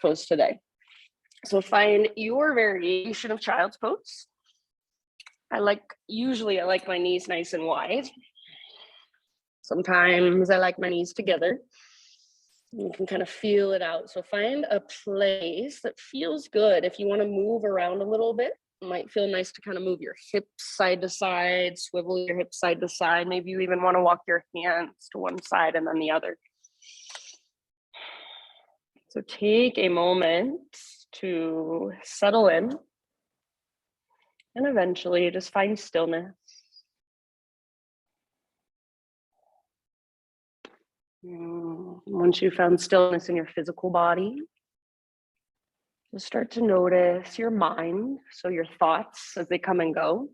pose today. So find your variation of child's pose. Usually I like my knees nice and wide. Sometimes I like my knees together. You can kind of feel it out. So find a place that feels good. If you want to move around a little bit, it might feel nice to kind of move your hips side to side, swivel your hips side to side. Maybe you even want to walk your hands to one side and then the other. So take a moment to settle in and eventually just find stillness. Once you've found stillness in your physical body, just start to notice your mind, so your thoughts as they come and go.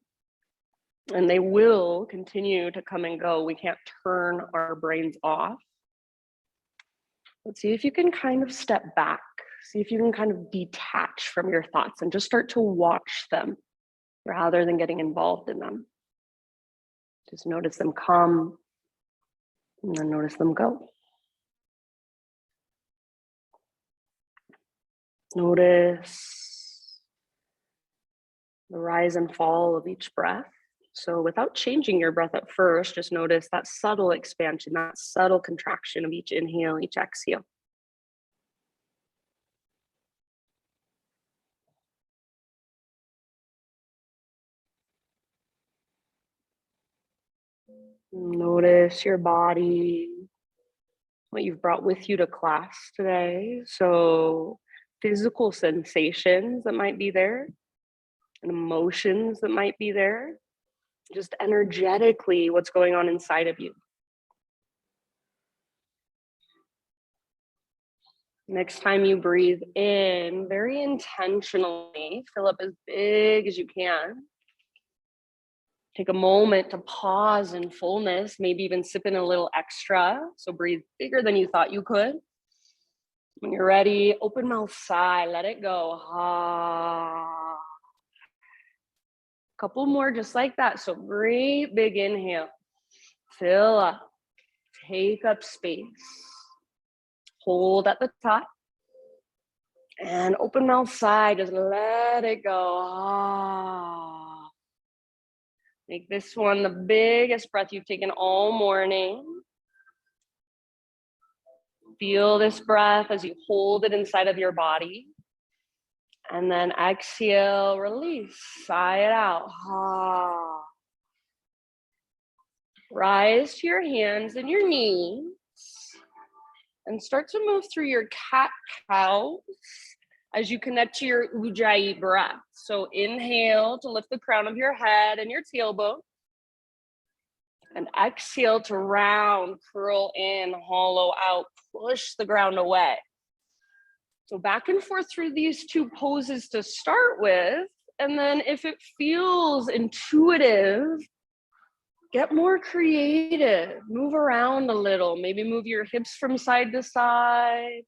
And they will continue to come and go. We can't turn our brains off. Let's see if you can kind of step back. See if you can kind of detach from your thoughts and just start to watch them rather than getting involved in them. Just notice them come and then notice them go. Notice the rise and fall of each breath. So without changing your breath at first, just notice that subtle expansion, that subtle contraction of each inhale, each exhale. Notice your body, what you've brought with you to class today. So physical sensations that might be there, and emotions that might be there, just energetically what's going on inside of you. Next time you breathe in, very intentionally, fill up as big as you can. Take a moment to pause in fullness, maybe even sip in a little extra. So breathe bigger than you thought you could. When you're ready, open mouth sigh, let it go. Ah. Couple more just like that. So great big inhale. Fill up. Take up space. Hold at the top. And open mouth sigh, just let it go. Ah. Make this one the biggest breath you've taken all morning. Feel this breath as you hold it inside of your body. And then exhale, release, sigh it out. Ah. Rise to your hands and your knees and start to move through your cat-cow as you connect to your Ujjayi breath. So inhale to lift the crown of your head and your tailbone. And exhale to round, curl in, hollow out, push the ground away. So back and forth through these two poses to start with. And then if it feels intuitive, get more creative. Move around a little. Maybe move your hips from side to side.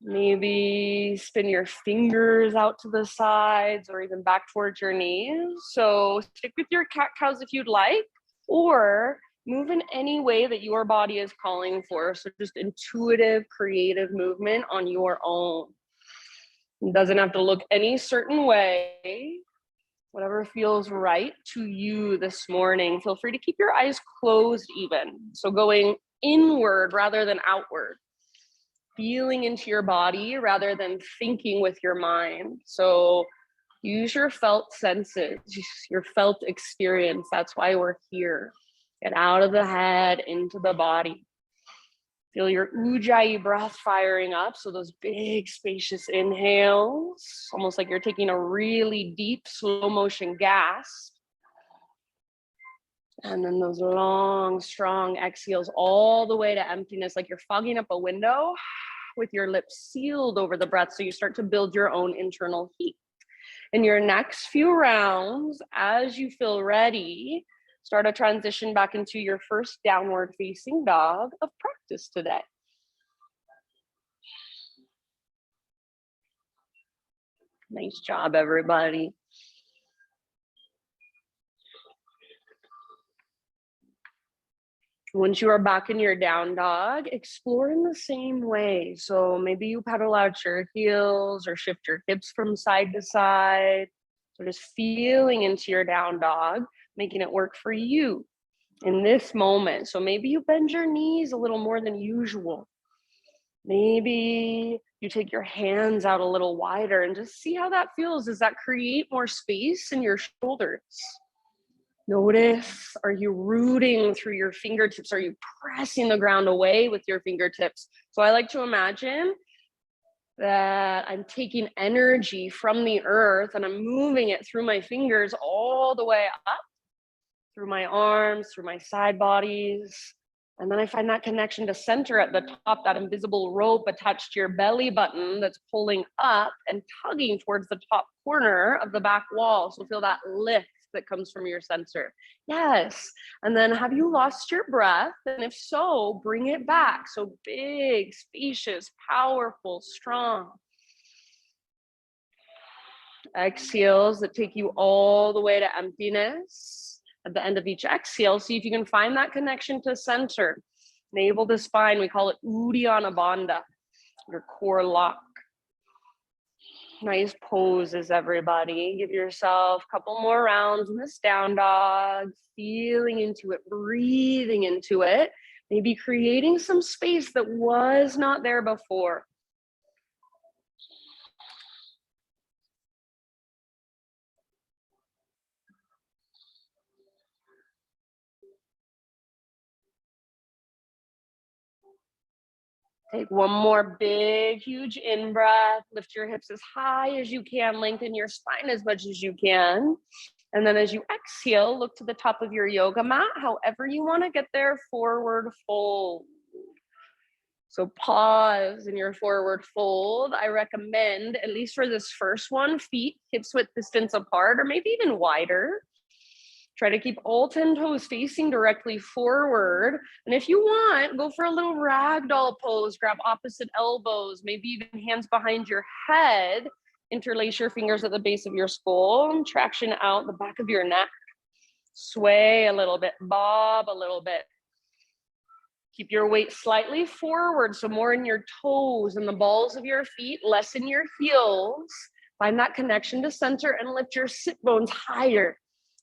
Maybe spin your fingers out to the sides or even back towards your knees. So stick with your cat-cows if you'd like, or move in any way that your body is calling for. So just intuitive, creative movement on your own. It doesn't have to look any certain way. Whatever feels right to you this morning. Feel free to keep your eyes closed even. So going inward rather than outward. Feeling into your body rather than thinking with your mind. So use your felt senses, your felt experience. That's why we're here. Get out of the head, into the body. Feel your Ujjayi breath firing up. So those big spacious inhales, almost like you're taking a really deep slow motion gasp. And then those long, strong exhales all the way to emptiness, like you're fogging up a window with your lips sealed over the breath. So you start to build your own internal heat. In your next few rounds, as you feel ready, start a transition back into your first downward facing dog of practice today. Nice job, everybody. Once you are back in your down dog, explore in the same way. So maybe you pedal out your heels or shift your hips from side to side. So just feeling into your down dog, making it work for you in this moment. So maybe you bend your knees a little more than usual. Maybe you take your hands out a little wider and just see how that feels. Does that create more space in your shoulders? Notice, are you rooting through your fingertips? Are you pressing the ground away with your fingertips? So I like to imagine that I'm taking energy from the earth and I'm moving it through my fingers all the way up, through my arms, through my side bodies. And then I find that connection to center at the top, that invisible rope attached to your belly button that's pulling up and tugging towards the top corner of the back wall. So feel that lift that comes from your center. Yes. And then have you lost your breath? And if so, bring it back. So big, spacious, powerful, strong. Exhales that take you all the way to emptiness. At the end of each exhale, see if you can find that connection to center. Navel to spine, we call it Uddiyana Bandha, your core lock. Nice poses, everybody. Give yourself a couple more rounds in this down dog, feeling into it, breathing into it, maybe creating some space that was not there before. Take one more big, huge in-breath. Lift your hips as high as you can. Lengthen your spine as much as you can. And then as you exhale, look to the top of your yoga mat. However you want to get there, forward fold. So pause in your forward fold. I recommend, at least for this first one, feet hips width distance apart or maybe even wider. Try to keep all 10 toes facing directly forward. And if you want, go for a little ragdoll pose. Grab opposite elbows, maybe even hands behind your head. Interlace your fingers at the base of your skull. Traction out the back of your neck. Sway a little bit, bob a little bit. Keep your weight slightly forward, so more in your toes and the balls of your feet, less in your heels. Find that connection to center and lift your sit bones higher.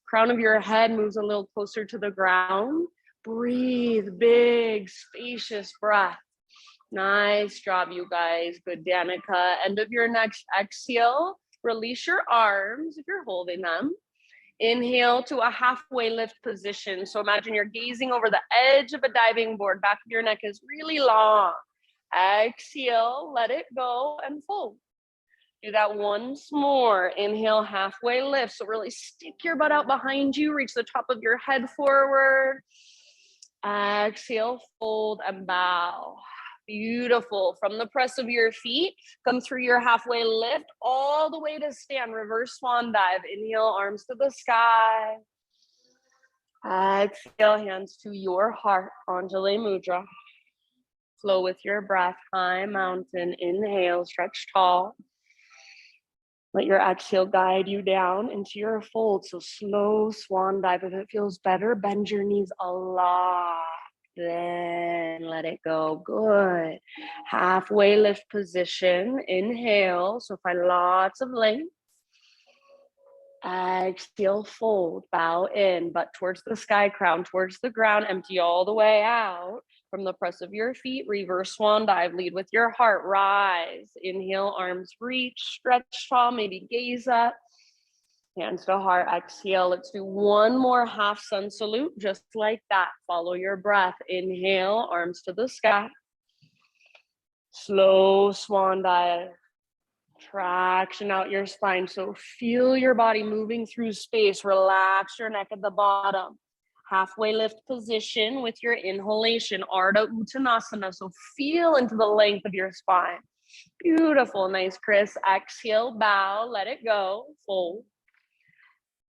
Crown of your head moves a little closer to the ground. Breathe, big, spacious breath. Nice job, you guys. Good, Danica. End of your next exhale. Release your arms if you're holding them. Inhale to a halfway lift position. So imagine you're gazing over the edge of a diving board. Back of your neck is really long. Exhale, let it go and fold. Do that once more. Inhale, halfway lift. So really stick your butt out behind you. Reach the top of your head forward. Exhale, fold and bow. Beautiful. From the press of your feet, come through your halfway lift all the way to stand. Reverse swan dive. Inhale, arms to the sky. Exhale, hands to your heart. Anjali Mudra. Flow with your breath. High mountain. Inhale, stretch tall. Let your exhale guide you down into your fold. So slow swan dive. If it feels better, bend your knees a lot. Then let it go. Good. Halfway lift position. Inhale. So find lots of length. Exhale, fold. Bow in, butt towards the sky, crown towards the ground. Empty all the way out. From the press of your feet, reverse swan dive. Lead with your heart. Rise. Inhale, arms reach. Stretch tall. Maybe gaze up. Hands to heart. Exhale. Let's do one more half sun salute, just like that. Follow your breath. Inhale, arms to the sky. Slow swan dive. Traction out your spine. So feel your body moving through space. Relax your neck at the bottom. Halfway lift position with your inhalation. Ardha Uttanasana. So feel into the length of your spine. Beautiful. Nice, Chris. Exhale, bow. Let it go. Fold.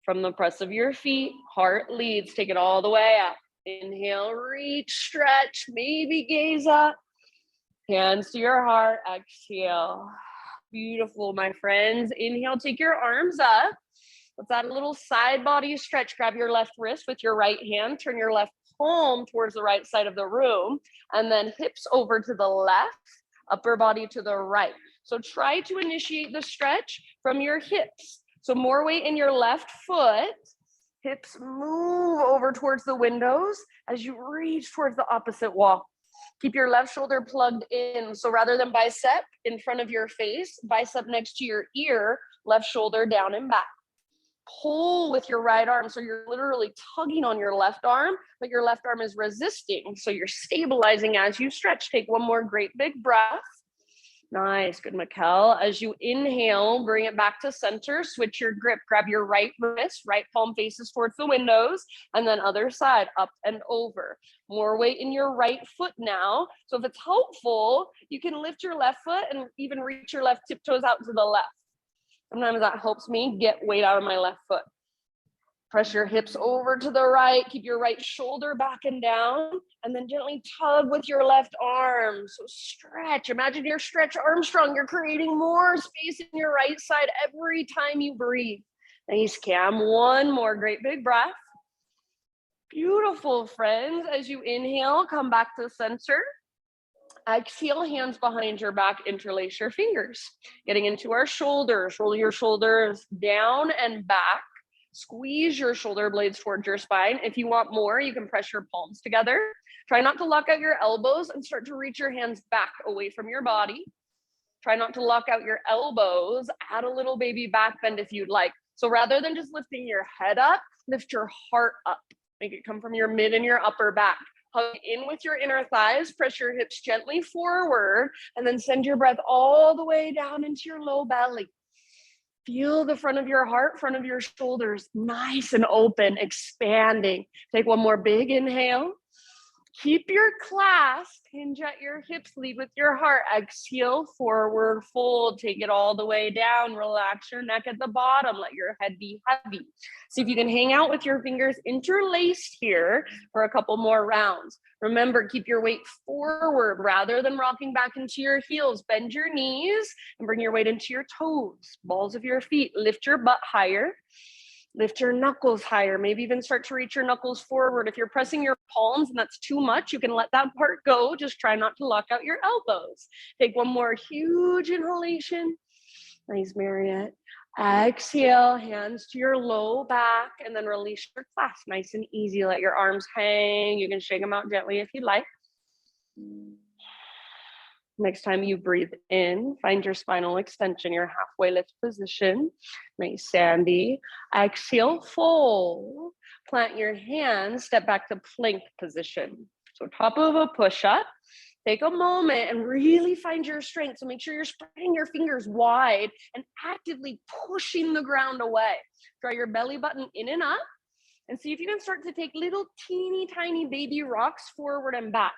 From the press of your feet, heart leads. Take it all the way up. Inhale, reach, stretch, maybe gaze up. Hands to your heart. Exhale. Beautiful, my friends. Inhale, take your arms up. Let's add a little side body stretch. Grab your left wrist with your right hand. Turn your left palm towards the right side of the room, and then hips over to the left, upper body to the right. So try to initiate the stretch from your hips. So more weight in your left foot, hips move over towards the windows as you reach towards the opposite wall. Keep your left shoulder plugged in. So rather than bicep in front of your face, bicep next to your ear, left shoulder down and back. Pull with your right arm. So you're literally tugging on your left arm, but your left arm is resisting. So you're stabilizing as you stretch. Take one more great big breath. Nice, good, Mikkel. As you inhale, bring it back to center, switch your grip, grab your right wrist, right palm faces towards the windows, and then other side, up and over. More weight in your right foot now. So if it's helpful, you can lift your left foot and even reach your left tiptoes out to the left. Sometimes that helps me get weight out of my left foot. Press your hips over to the right, keep your right shoulder back and down, and then gently tug with your left arm. So stretch, imagine your stretch Armstrong. You're creating more space in your right side every time you breathe. Nice, Cam. One more great big breath. Beautiful, friends. As you inhale, come back to center. Exhale, hands behind your back, interlace your fingers. Getting into our shoulders, roll your shoulders down and back. Squeeze your shoulder blades towards your spine. If you want more, you can press your palms together. Try not to lock out your elbows and start to reach your hands back away from your body. Try not to lock out your elbows. Add a little baby back bend if you'd like. So rather than just lifting your head up, lift your heart up. Make it come from your mid and your upper back. Hug in with your inner thighs, press your hips gently forward, and then send your breath all the way down into your low belly. Feel the front of your heart, front of your shoulders, nice and open, expanding. Take one more big inhale. Keep your clasp, hinge at your hips, lead with your heart. Exhale, forward fold, take it all the way down. Relax your neck at the bottom, let your head be heavy. See if you can hang out with your fingers interlaced here for a couple more rounds. Remember, keep your weight forward rather than rocking back into your heels. Bend your knees and bring your weight into your toes, balls of your feet. Lift your butt higher. Lift your knuckles higher, maybe even start to reach your knuckles forward. If you're pressing your palms and that's too much, you can let that part go. Just try not to lock out your elbows. Take one more huge inhalation. Nice, Marriott. Exhale, hands to your low back, and then release your clasp. Nice and easy. Let your arms hang. You can shake them out gently if you'd like. Next time you breathe in, find your spinal extension, your halfway lift position. Nice, Sandy. Exhale, fold. Plant your hands, step back to plank position. So top of a push-up. Take a moment and really find your strength. So make sure you're spreading your fingers wide and actively pushing the ground away. Draw your belly button in and up. And see if you can start to take little teeny tiny baby rocks forward and back.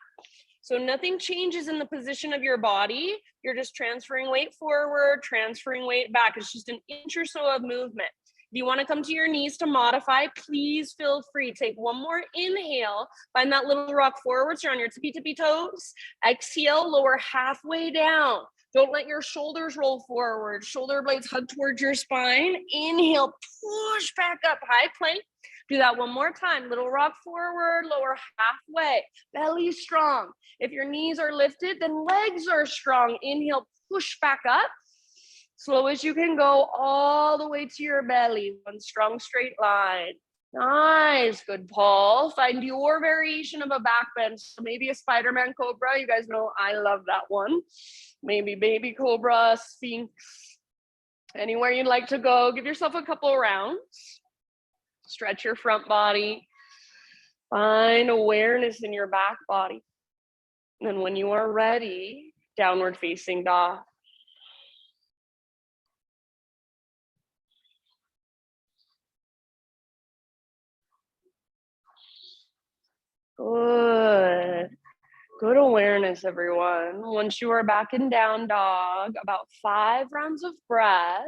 So nothing changes in the position of your body. You're just transferring weight forward, transferring weight back. It's just an inch or so of movement. If you want to come to your knees to modify, please feel free. Take one more inhale. Find that little rock forward. So you're on your tippy toes. Exhale, lower halfway down. Don't let your shoulders roll forward. Shoulder blades hug towards your spine. Inhale, push back up, high plank. Do that one more time. Little rock forward, lower halfway. Belly strong. If your knees are lifted, then legs are strong. Inhale, push back up. Slow as you can go all the way to your belly. One strong straight line. Nice, good, Paul. Find your variation of a back bend. So maybe a Spider-Man Cobra. You guys know I love that one. Maybe baby Cobra, Sphinx. Anywhere you'd like to go. Give yourself a couple rounds. Stretch your front body. Find awareness in your back body. And when you are ready, downward facing dog. Good. Good awareness, everyone. Once you are back in down dog, about 5 rounds of breath.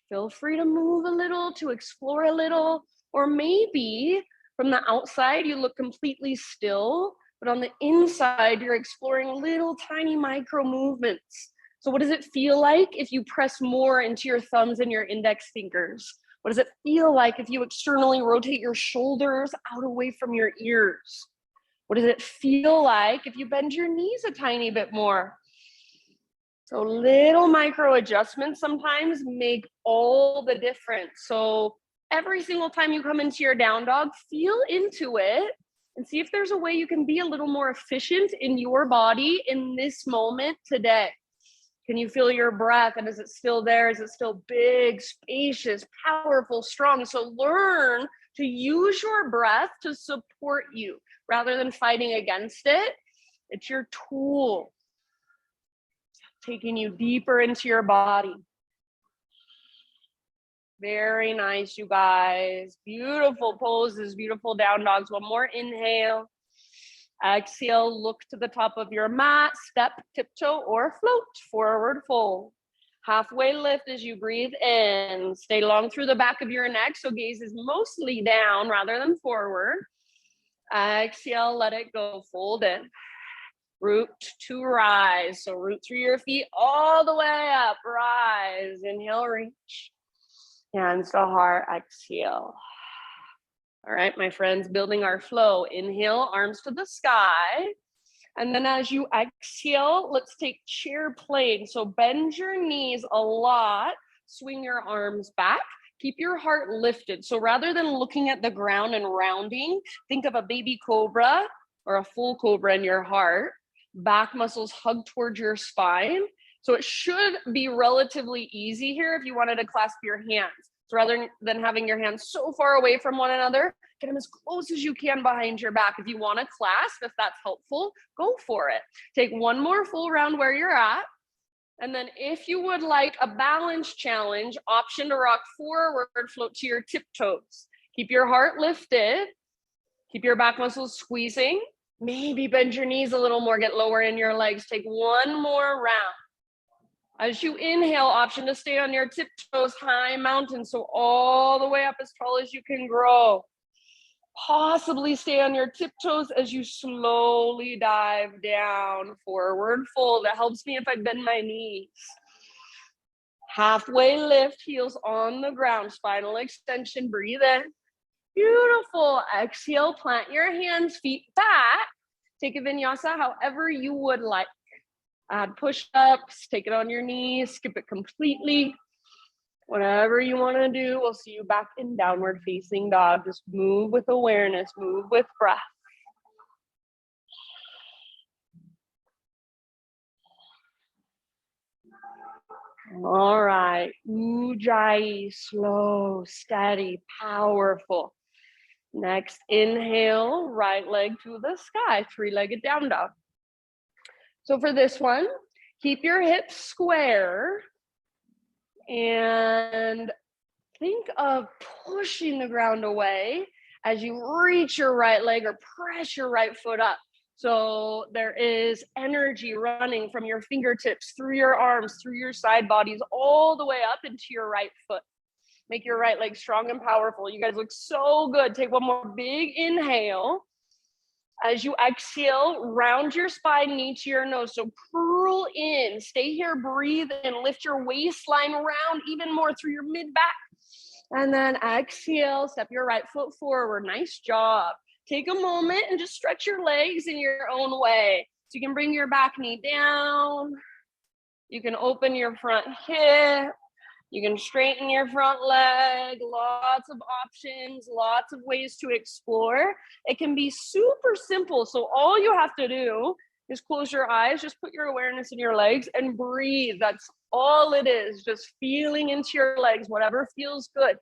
Feel free to move a little, to explore a little, or maybe from the outside, you look completely still, but on the inside, you're exploring little tiny micro movements. So what does it feel like if you press more into your thumbs and your index fingers? What does it feel like if you externally rotate your shoulders out away from your ears? What does it feel like if you bend your knees a tiny bit more? So little micro adjustments sometimes make all the difference. So every single time you come into your down dog, feel into it and see if there's a way you can be a little more efficient in your body in this moment today. Can you feel your breath? And is it still there? Is it still big, spacious, powerful, strong? So learn to use your breath to support you rather than fighting against it. It's your tool, taking you deeper into your body. Very nice, you guys. Beautiful poses, beautiful down dogs. One more inhale. Exhale, look to the top of your mat, step, tiptoe, or float, forward fold. Halfway lift as you breathe in. Stay long through the back of your neck, so gaze is mostly down rather than forward. Exhale, let it go, fold in. Root to rise, so root through your feet all the way up, rise. Inhale, reach. Hands to heart, exhale. All right, my friends, building our flow. Inhale, arms to the sky. And then as you exhale, let's take chair plane. So bend your knees a lot, swing your arms back, keep your heart lifted. So rather than looking at the ground and rounding, think of a baby cobra or a full cobra in your heart. Back muscles hug towards your spine. So it should be relatively easy here if you wanted to clasp your hands. So rather than having your hands so far away from one another, get them as close as you can behind your back. If you want to clasp, if that's helpful, go for it. Take one more full round where you're at. And then if you would like a balance challenge, option to rock forward, float to your tiptoes. Keep your heart lifted. Keep your back muscles squeezing. Maybe bend your knees a little more, get lower in your legs. Take one more round. As you inhale, option to stay on your tiptoes, high mountain, so all the way up as tall as you can grow. Possibly stay on your tiptoes as you slowly dive down, forward fold. That helps me if I bend my knees. Halfway lift, heels on the ground, spinal extension, breathe in. Beautiful. Exhale, plant your hands, feet back. Take a vinyasa however you would like. Add push-ups, take it on your knees, skip it completely. Whatever you want to do, we'll see you back in downward facing dog. Just move with awareness, move with breath. All right, Ujjayi, slow, steady, powerful. Next, inhale, right leg to the sky, three-legged down dog. So for this one, keep your hips square and think of pushing the ground away as you reach your right leg or press your right foot up. So there is energy running from your fingertips, through your arms, through your side bodies, all the way up into your right foot. Make your right leg strong and powerful. You guys look so good. Take one more big inhale. As you exhale, round your spine, knee to your nose. So curl in, stay here, breathe and lift your waistline round even more through your mid back. And then exhale, step your right foot forward. Nice job. Take a moment and just stretch your legs in your own way. So you can bring your back knee down. You can open your front hip. You can straighten your front leg, lots of options, lots of ways to explore. It can be super simple. So all you have to do is close your eyes, just put your awareness in your legs and breathe. That's all it is, just feeling into your legs, whatever feels good.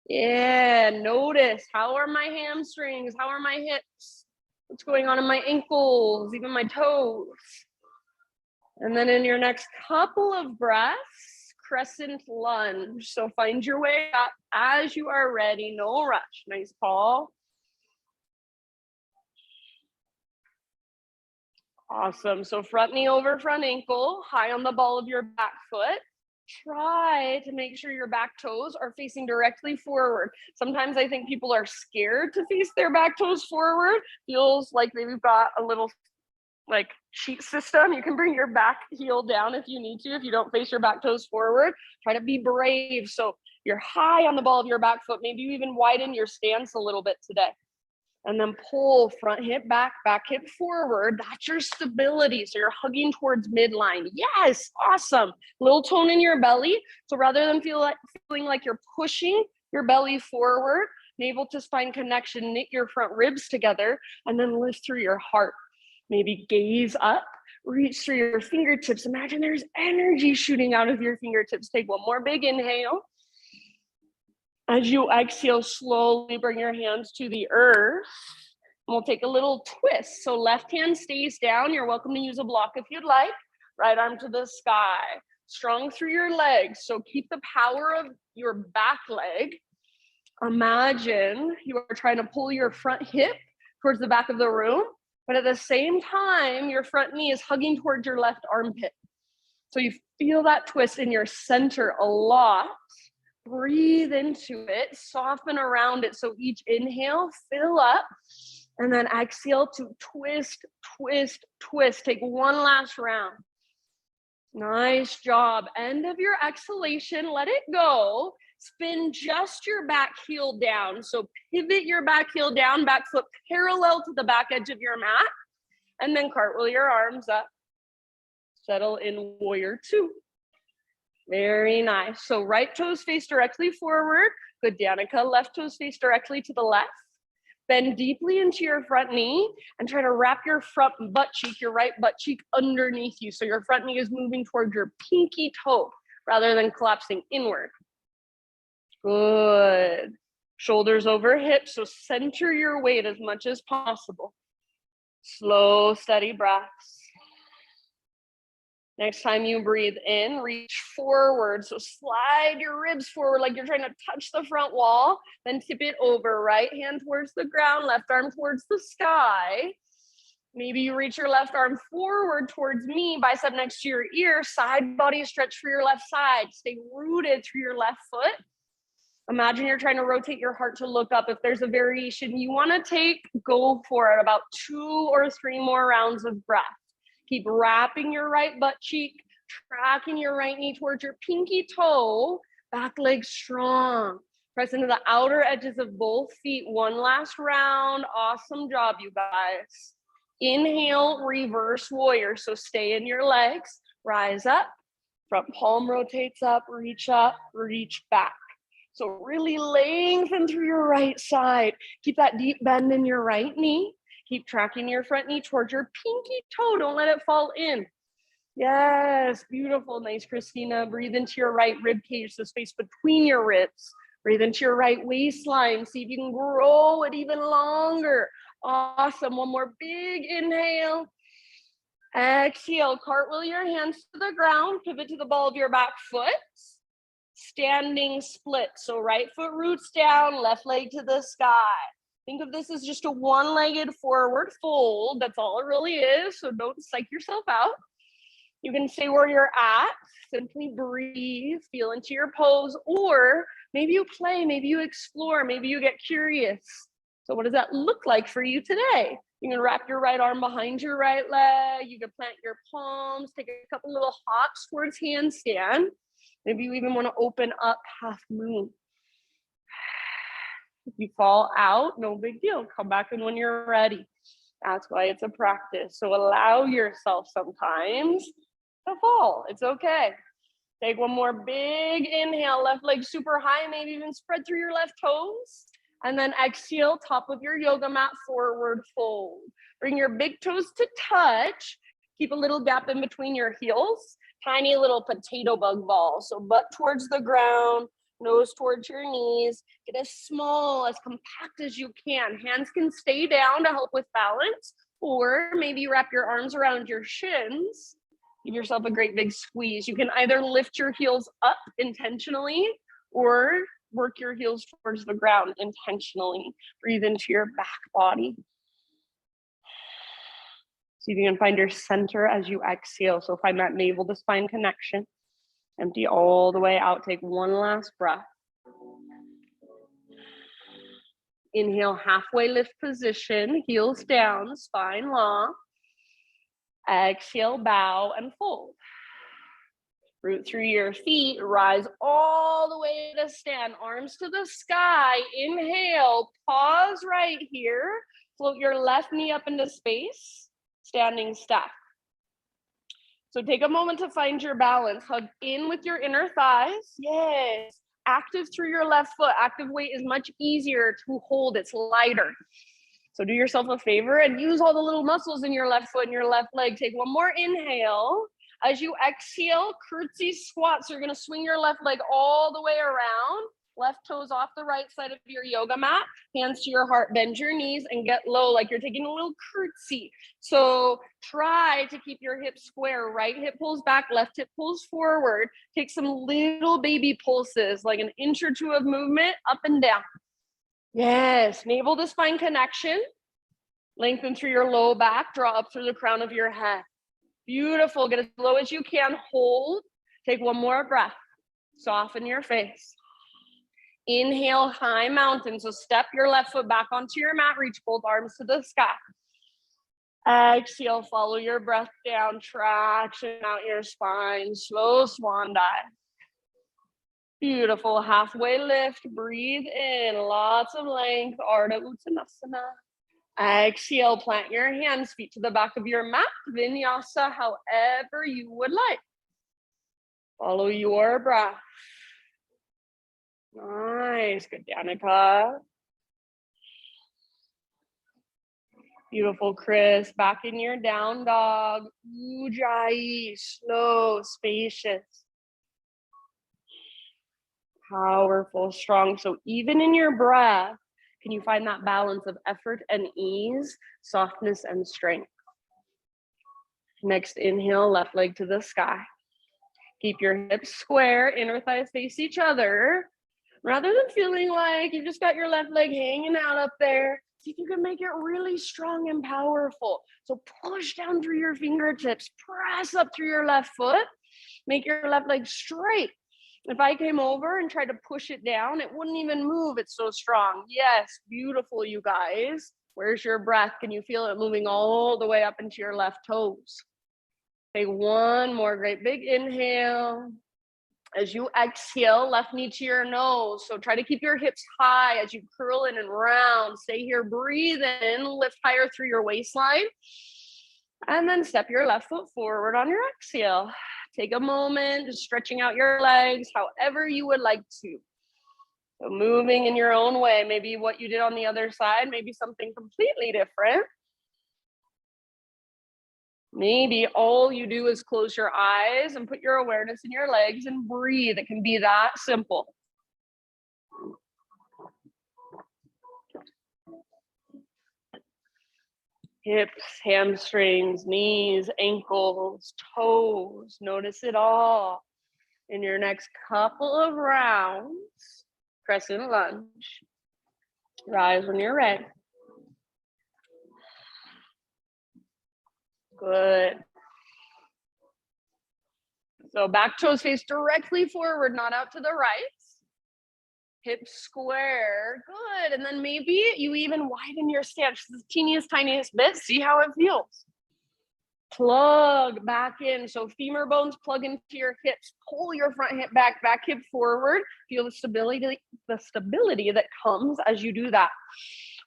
Yeah, notice, how are my hamstrings? How are my hips? What's going on in my ankles, even my toes? And then in your next couple of breaths, crescent lunge. So find your way up as you are ready, no rush. Nice call. Awesome. So front knee over front ankle, high on the ball of your back foot. Try to make sure your back toes are facing directly forward. Sometimes I think people are scared to face their back toes forward. Feels like they've got a little like cheat system. You can bring your back heel down if you need to, if you don't face your back toes forward. Try to be brave. So you're high on the ball of your back foot. Maybe you even widen your stance a little bit today. And then pull front hip back, back hip forward. That's your stability. So you're hugging towards midline. Yes, awesome. Little tone in your belly. So rather than feeling like you're pushing your belly forward, navel to spine connection, knit your front ribs together, and then lift through your heart. Maybe gaze up, reach through your fingertips. Imagine there's energy shooting out of your fingertips. Take one more big inhale. As you exhale, slowly bring your hands to the earth. And we'll take a little twist. So left hand stays down. You're welcome to use a block if you'd like. Right arm to the sky. Strong through your legs. So keep the power of your back leg. Imagine you are trying to pull your front hip towards the back of the room, but at the same time, your front knee is hugging towards your left armpit. So you feel that twist in your center a lot. Breathe into it, soften around it. So each inhale, fill up, and then exhale to twist, twist, twist. Take one last round. Nice job. End of your exhalation, let it go. Spin just your back heel down. So pivot your back heel down, back foot parallel to the back edge of your mat, and then cartwheel your arms up. Settle in warrior two. Very nice. So right toes face directly forward. Good, Danica. Left toes face directly to the left. Bend deeply into your front knee and try to wrap your front butt cheek, your right butt cheek underneath you. So your front knee is moving towards your pinky toe rather than collapsing inward. Good. Shoulders over hips. So center your weight as much as possible. Slow, steady breaths. Next time you breathe in, reach forward. So slide your ribs forward like you're trying to touch the front wall. Then tip it over. Right hand towards the ground, left arm towards the sky. Maybe you reach your left arm forward towards me, bicep next to your ear, side body stretch for your left side. Stay rooted through your left foot. Imagine you're trying to rotate your heart to look up. If there's a variation you want to take, go for it. About 2 or 3 more rounds of breath. Keep wrapping your right butt cheek, tracking your right knee towards your pinky toe, back leg strong. Press into the outer edges of both feet. One last round. Awesome job, you guys. Inhale, reverse warrior. So stay in your legs, rise up, front palm rotates up, reach back. So really lengthen through your right side. Keep that deep bend in your right knee. Keep tracking your front knee towards your pinky toe. Don't let it fall in. Yes, beautiful. Nice, Christina. Breathe into your right rib cage, the space between your ribs. Breathe into your right waistline. See if you can grow it even longer. Awesome. One more big inhale. Exhale. Cartwheel your hands to the ground. Pivot to the ball of your back foot. Standing split. So right foot roots down, left leg to the sky. Think of this as just a one-legged forward fold. That's all it really is. So don't psych yourself out. You can stay where you're at. Simply breathe, feel into your pose, or maybe you play, maybe you explore, maybe you get curious. So what does that look like for you today? You can wrap your right arm behind your right leg. You can plant your palms, take a couple little hops towards handstand. Maybe you even want to open up half moon. If you fall out, no big deal. Come back in when you're ready. That's why it's a practice. So allow yourself sometimes to fall. It's okay. Take one more big inhale. Left leg super high. Maybe even spread through your left toes. And then exhale, top of your yoga mat, forward fold. Bring your big toes to touch. Keep a little gap in between your heels. Tiny little potato bug ball. So butt towards the ground. Nose towards your knees. Get as small, as compact as you can. Hands can stay down to help with balance, or maybe you wrap your arms around your shins. Give yourself a great big squeeze. You can either lift your heels up intentionally or work your heels towards the ground intentionally. Breathe into your back body. See if you can find your center as you exhale. So find that navel to spine connection. Empty all the way out. Take one last breath. Inhale, halfway lift position, heels down, spine long. Exhale, bow and fold. Root through your feet, rise all the way to stand, arms to the sky. Inhale, pause right here. Float your left knee up into space, standing stack. So take a moment to find your balance. Hug in with your inner thighs. Yes. Active through your left foot. Active weight is much easier to hold. It's lighter. So do yourself a favor and use all the little muscles in your left foot and your left leg. Take one more inhale. As you exhale, curtsy squats. You're going to swing your left leg all the way around. Left toes off the right side of your yoga mat. Hands to your heart. Bend your knees and get low like you're taking a little curtsy. So try to keep your hips square. Right hip pulls back, left hip pulls forward. Take some little baby pulses, like an inch or two of movement up and down. Yes, navel to spine connection. Lengthen through your low back. Draw up through the crown of your head. Beautiful. Get as low as you can. Hold. Take one more breath. Soften your face. Inhale, high mountain. So step your left foot back onto your mat. Reach both arms to the sky. Exhale, follow your breath down. Traction out your spine. Slow swan dive. Beautiful. Halfway lift. Breathe in. Lots of length. Ardha Uttanasana. Exhale, plant your hands, feet to the back of your mat. Vinyasa, however you would like. Follow your breath. Nice. Good, Danica. Beautiful, Chris. Back in your down dog. Ujjayi, slow, spacious. Powerful, strong. So even in your breath, can you find that balance of effort and ease, softness and strength? Next inhale, left leg to the sky. Keep your hips square, inner thighs face each other. Rather than feeling like you just got your left leg hanging out up there, see if you can make it really strong and powerful. So push down through your fingertips, press up through your left foot, make your left leg straight. If I came over and tried to push it down, it wouldn't even move. It's so strong. Yes, beautiful, you guys. Where's your breath? Can you feel it moving all the way up into your left toes? Take one more great big inhale. As you exhale, left knee to your nose. So try to keep your hips high as you curl in and round. Stay here, breathe in, lift higher through your waistline. And then step your left foot forward on your exhale. Take a moment, just stretching out your legs, however you would like to. So moving in your own way, maybe what you did on the other side, maybe something completely different. Maybe all you do is close your eyes and put your awareness in your legs and breathe. It can be that simple. Hips, hamstrings, knees, ankles, toes. Notice it all. In your next couple of rounds, crescent lunge. Rise when you're ready. Good. So back toes face directly forward, not out to the right. Hips square. Good. And then maybe you even widen your stance the teeniest, tiniest bit. See how it feels. Plug back in. So femur bones plug into your hips. Pull your front hip back, back hip forward. Feel the stability that comes as you do that.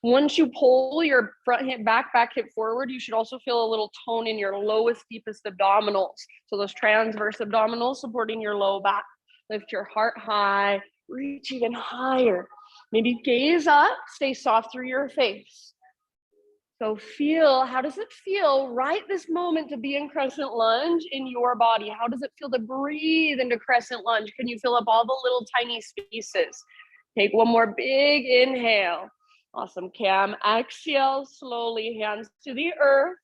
Once you pull your front hip back, back hip forward, you should also feel a little tone in your lowest, deepest abdominals. So those transverse abdominals supporting your low back. Lift your heart high, reach even higher. Maybe gaze up, stay soft through your face. So feel, how does it feel right this moment to be in crescent lunge in your body? How does it feel to breathe into crescent lunge? Can you fill up all the little tiny spaces? Take one more big inhale. Awesome, Cam. Exhale slowly, hands to the earth.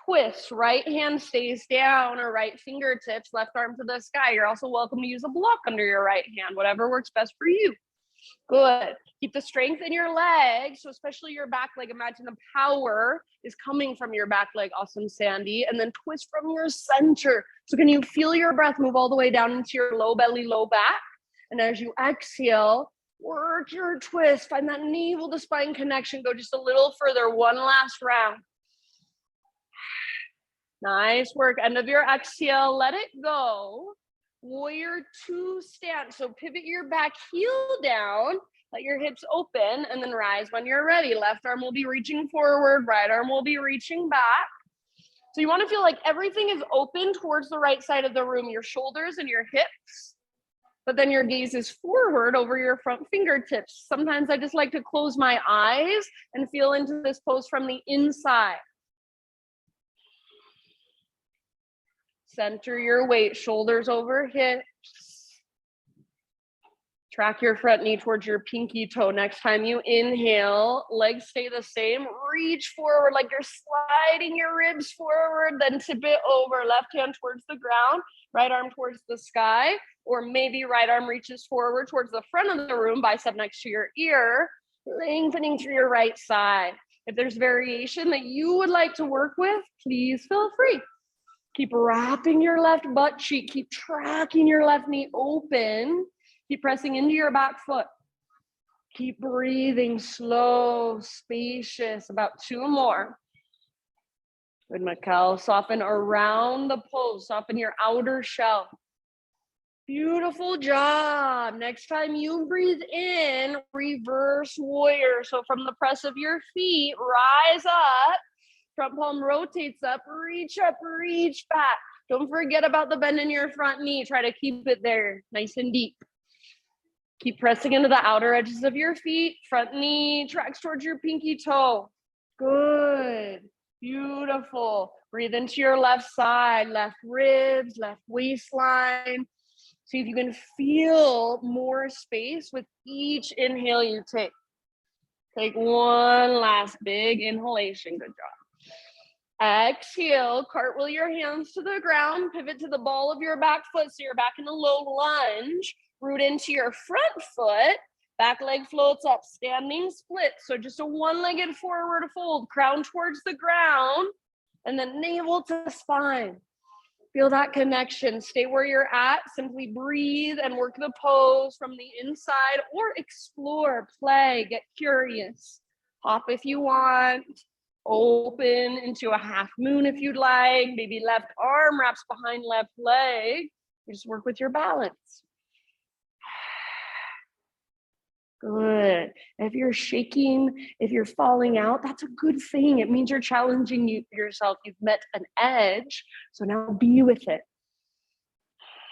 Twist, right hand stays down or right fingertips, left arm to the sky. You're also welcome to use a block under your right hand, whatever works best for you. Good. Keep the strength in your legs, so especially your back leg. Imagine the power is coming from your back leg. Awesome, Sandy. And then twist from your center. So can you feel your breath move all the way down into your low belly, low back? And as you exhale, work your twist. Find that navel to spine connection. Go just a little further. One last round. Nice work. End of your exhale, let it go. Warrior two stance. So pivot your back heel down, let your hips open, and then rise when you're ready. Left arm will be reaching forward, right arm will be reaching back. So you want to feel like everything is open towards the right side of the room, your shoulders and your hips, but then your gaze is forward over your front fingertips. Sometimes I just like to close my eyes and feel into this pose from the inside. Center your weight, shoulders over hips. Track your front knee towards your pinky toe. Next time you inhale, legs stay the same. Reach forward like you're sliding your ribs forward, then tip it over. Left hand towards the ground, right arm towards the sky, or maybe right arm reaches forward towards the front of the room, bicep next to your ear, lengthening through your right side. If there's variation that you would like to work with, please feel free. Keep wrapping your left butt cheek. Keep tracking your left knee open. Keep pressing into your back foot. Keep breathing slow, spacious. About two more. Good, Mikkel. Soften around the pose. Soften your outer shell. Beautiful job. Next time you breathe in, reverse warrior. So from the press of your feet, rise up. Front palm rotates up, reach back. Don't forget about the bend in your front knee. Try to keep it there, nice and deep. Keep pressing into the outer edges of your feet. Front knee tracks towards your pinky toe. Good, beautiful. Breathe into your left side, left ribs, left waistline. See if you can feel more space with each inhale you take. Take one last big inhalation, good job. Exhale, cartwheel your hands to the ground, pivot to the ball of your back foot so you're back in a low lunge, root into your front foot, back leg floats up, standing split. So just a one-legged forward fold, crown towards the ground, and then navel to spine. Feel that connection. Stay where you're at, simply breathe and work the pose from the inside or explore, play, get curious. Hop if you want. Open into a half moon if you'd like. Maybe left arm wraps behind left leg. You just work with your balance. Good. If you're shaking, if you're falling out, that's a good thing. It means you're challenging yourself. You've met an edge. So now be with it.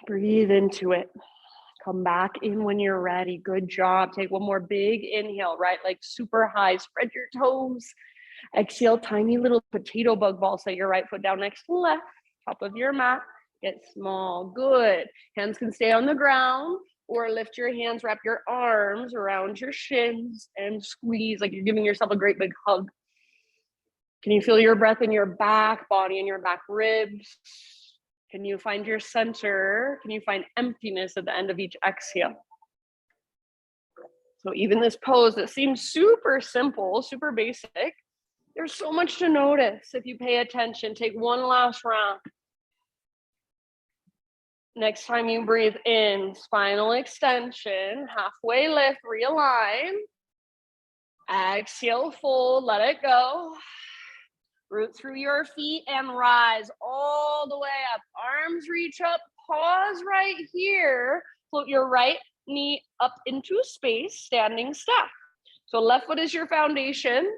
Breathe into it. Come back in when you're ready. Good job. Take one more big inhale, right leg super high. Spread your toes. Exhale, tiny little potato bug ball. Set your right foot down next to left, top of your mat. Get small. Good. Hands can stay on the ground or lift your hands, wrap your arms around your shins and squeeze like you're giving yourself a great big hug. Can you feel your breath in your back body and your back ribs? Can you find your center? Can you find emptiness at the end of each exhale? So even this pose that seems super simple, super basic, there's so much to notice if you pay attention. Take one last round. Next time you breathe in, spinal extension, halfway lift, realign. Exhale, fold, let it go. Root through your feet and rise all the way up. Arms reach up, pause right here. Float your right knee up into space, standing stack. So left foot is your foundation.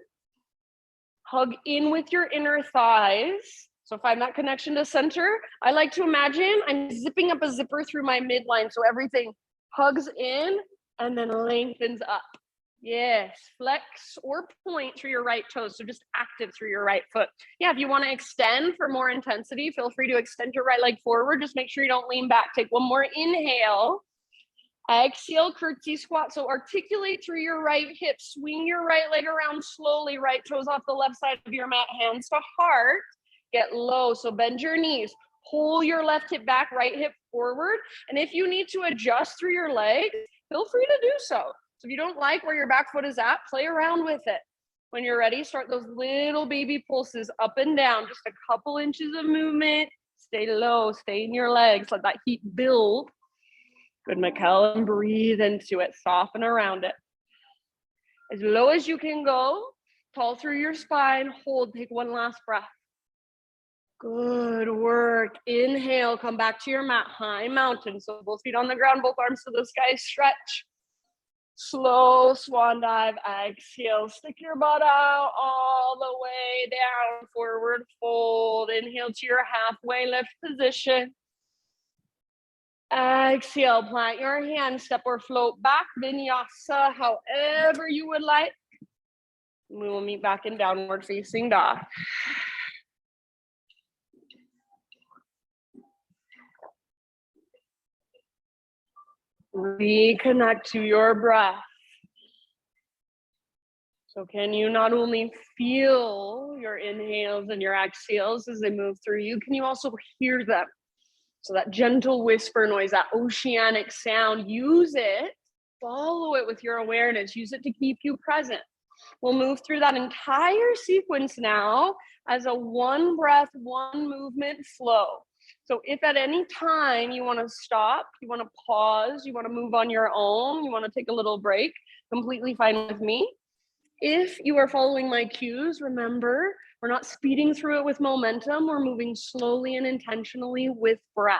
Hug in with your inner thighs. So find that connection to center. I like to imagine I'm zipping up a zipper through my midline so everything hugs in and then lengthens up. Yes, flex or point through your right toes. So just active through your right foot. Yeah, if you want to extend for more intensity, feel free to extend your right leg forward. Just make sure you don't lean back. Take one more inhale. Exhale, curtsy squat. So articulate through your right hip. Swing your right leg around slowly. Right toes off the left side of your mat. Hands to heart. Get low. So bend your knees. Pull your left hip back, right hip forward. And if you need to adjust through your legs, feel free to do so. So if you don't like where your back foot is at, play around with it. When you're ready, start those little baby pulses up and down. Just a couple inches of movement. Stay low. Stay in your legs. Let that heat build. Good, Mikkel, and breathe into it. Soften around it. As low as you can go, tall through your spine. Hold, take one last breath. Good work. Inhale, come back to your mat, high mountain. So both feet on the ground, both arms to the sky, stretch. Slow swan dive. Exhale, stick your butt out all the way down, forward fold. Inhale to your halfway lift position. Exhale, plant your hands, step or float back, vinyasa, however you would like. We will meet back in downward facing dog. Reconnect to your breath. So can you not only feel your inhales and your exhales as they move through you, can you also hear them? So that gentle whisper noise, that oceanic sound, use it, follow it with your awareness, use it to keep you present. We'll move through that entire sequence now as a one breath, one movement flow. So if at any time you want to stop, you want to pause, you want to move on your own, you want to take a little break, completely fine with me. If you are following my cues, remember, we're not speeding through it with momentum. We're moving slowly and intentionally with breath.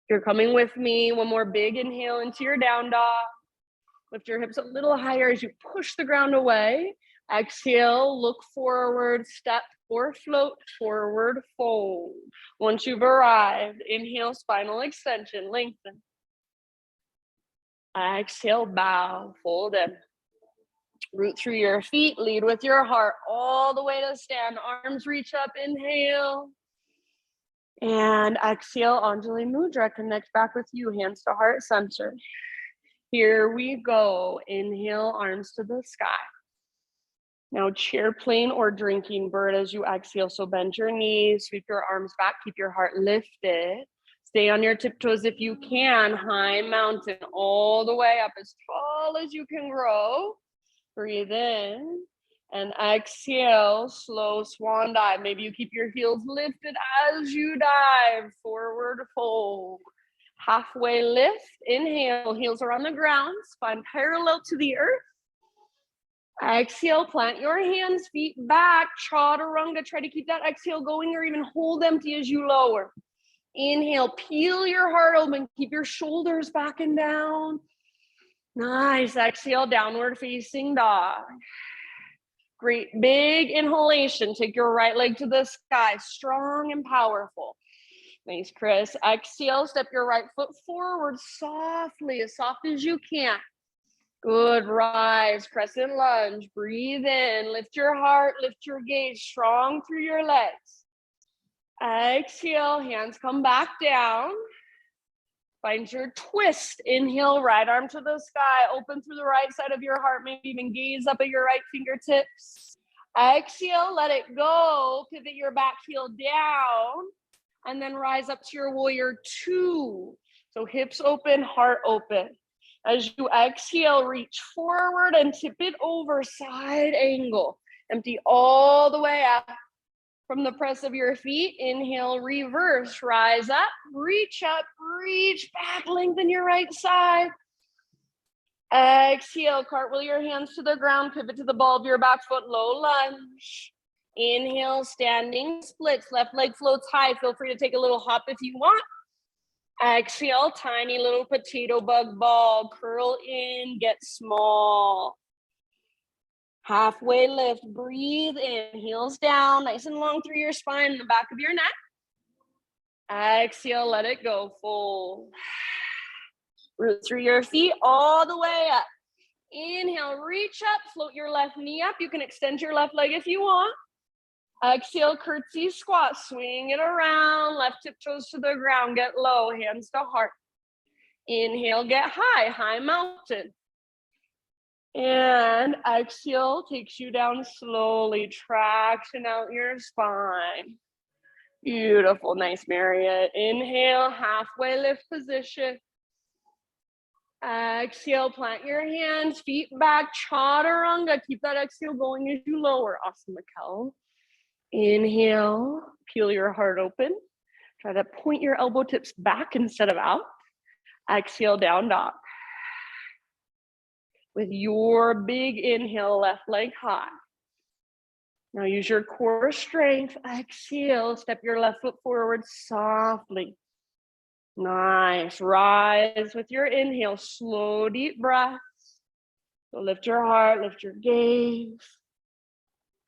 If you're coming with me, one more big inhale into your down dog. Lift your hips a little higher as you push the ground away. Exhale, look forward, step or float, forward fold. Once you've arrived, inhale, spinal extension, lengthen. Exhale, bow, fold in. Root through your feet, lead with your heart all the way to stand. Arms reach up, inhale. And exhale, Anjali Mudra, connect back with you, hands to heart center. Here we go. Inhale, arms to the sky. Now chair plane or drinking bird as you exhale. So bend your knees, sweep your arms back, keep your heart lifted. Stay on your tiptoes if you can. High mountain all the way up as tall as you can grow. Breathe in and exhale, slow swan dive. Maybe you keep your heels lifted as you dive, forward fold. Halfway lift, inhale, heels are on the ground, spine parallel to the earth. Exhale, plant your hands, feet back, chaturanga. Try to keep that exhale going or even hold empty as you lower. Inhale, peel your heart open, keep your shoulders back and down. Nice, exhale, downward facing dog. Great, big inhalation. Take your right leg to the sky, strong and powerful. Nice, Chris. Exhale, step your right foot forward softly, as soft as you can. Good, rise, crescent lunge. Breathe in, lift your heart, lift your gaze, strong through your legs. Exhale, hands come back down. Find your twist. Inhale, right arm to the sky. Open through the right side of your heart. Maybe even gaze up at your right fingertips. Exhale, let it go. Pivot your back heel down. And then rise up to your warrior two. So hips open, heart open. As you exhale, reach forward and tip it over, side angle. Empty all the way up. From the press of your feet, inhale, reverse, rise up, reach back, lengthen your right side. Exhale, cartwheel your hands to the ground, pivot to the ball of your back foot, low lunge. Inhale, standing splits, left leg floats high. Feel free to take a little hop if you want. Exhale, tiny little potato bug ball, curl in, get small. Halfway lift, breathe in, heels down, nice and long through your spine, the back of your neck. Exhale, let it go, fold. Root through your feet all the way up. Inhale, reach up, float your left knee up. You can extend your left leg if you want. Exhale, curtsy squat, swing it around, left tiptoes to the ground, get low, hands to heart. Inhale, get high, high mountain. And exhale takes you down slowly, traction out your spine. Beautiful, nice, Marriott. Inhale, halfway lift position. Exhale, plant your hands, feet back, chaturanga. Keep that exhale going as you lower. Awesome, Mikkel. Inhale, peel your heart open. Try to point your elbow tips back instead of out. Exhale, down dog. With your big inhale, left leg high. Now use your core strength. Exhale, step your left foot forward softly. Nice. Rise with your inhale. Slow, deep breaths. So lift your heart, lift your gaze.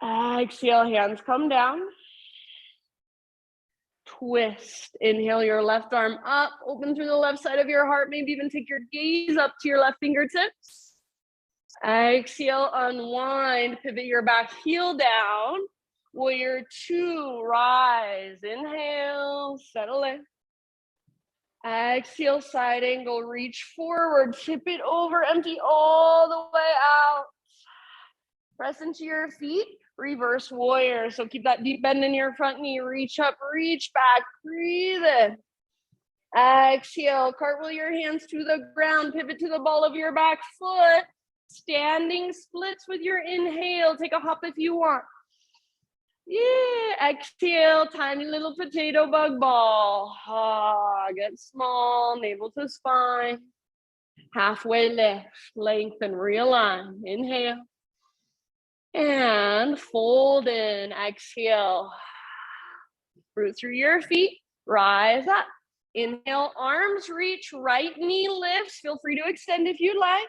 Exhale, hands come down. Twist. Inhale your left arm up, open through the left side of your heart. Maybe even take your gaze up to your left fingertips. Exhale, unwind, pivot your back heel down. Warrior two, rise. Inhale, settle in. Exhale, side angle, reach forward, tip it over, empty all the way out. Press into your feet, reverse warrior. So keep that deep bend in your front knee, reach up, reach back, breathe in. Exhale, cartwheel your hands to the ground, pivot to the ball of your back foot. Standing splits with your inhale. Take a hop if you want. Yeah, exhale, tiny little potato bug ball. Get small, navel to spine. Halfway lift, lengthen, realign. Inhale. And fold in, exhale. Root through your feet, rise up. Inhale, arms reach, right knee lifts. Feel free to extend if you'd like.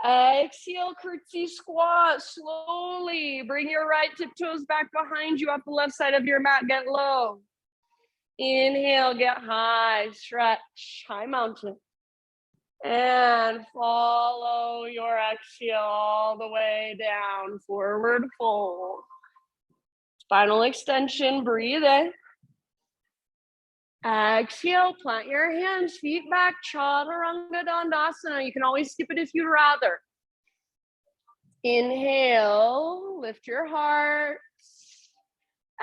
Exhale, curtsy squat, slowly. Bring your right tiptoes back behind you, up the left side of your mat, get low. Inhale, get high, stretch, high mountain. And follow your exhale all the way down, forward fold. Spinal extension, breathe in. Exhale, plant your hands, feet back, Chaturanga Dandasana. You can always skip it if you'd rather. Inhale, lift your heart.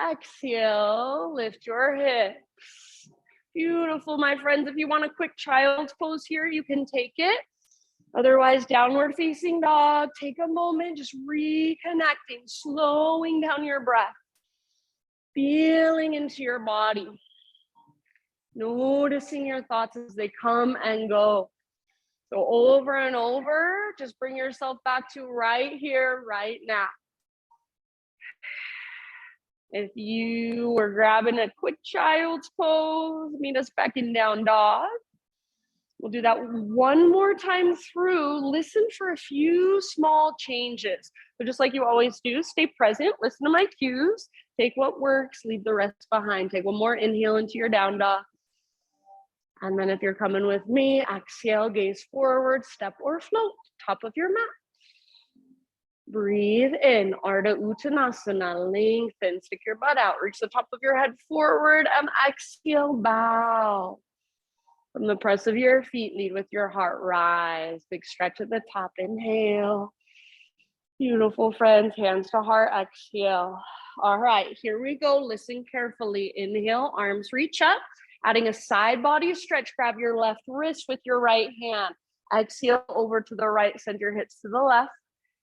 Exhale, lift your hips. Beautiful, my friends. If you want a quick child's pose here, you can take it. Otherwise, downward facing dog. Take a moment, just reconnecting, slowing down your breath. Feeling into your body. Noticing your thoughts as they come and go. So over and over, just bring yourself back to right here, right now. If you were grabbing a quick child's pose, meet us back in down dog. We'll do that one more time through. Listen for a few small changes. So just like you always do, stay present, listen to my cues, take what works, leave the rest behind. Take one more inhale into your down dog. And then if you're coming with me, exhale, gaze forward, step or float, top of your mat. Breathe in, Ardha Uttanasana, lengthen, stick your butt out, reach the top of your head forward, and exhale, bow. From the press of your feet, lead with your heart, rise, big stretch at the top, inhale. Beautiful, friends, hands to heart, exhale. All right, here we go, listen carefully. Inhale, arms reach up. Adding a side body stretch, grab your left wrist with your right hand. Exhale over to the right, send your hips to the left.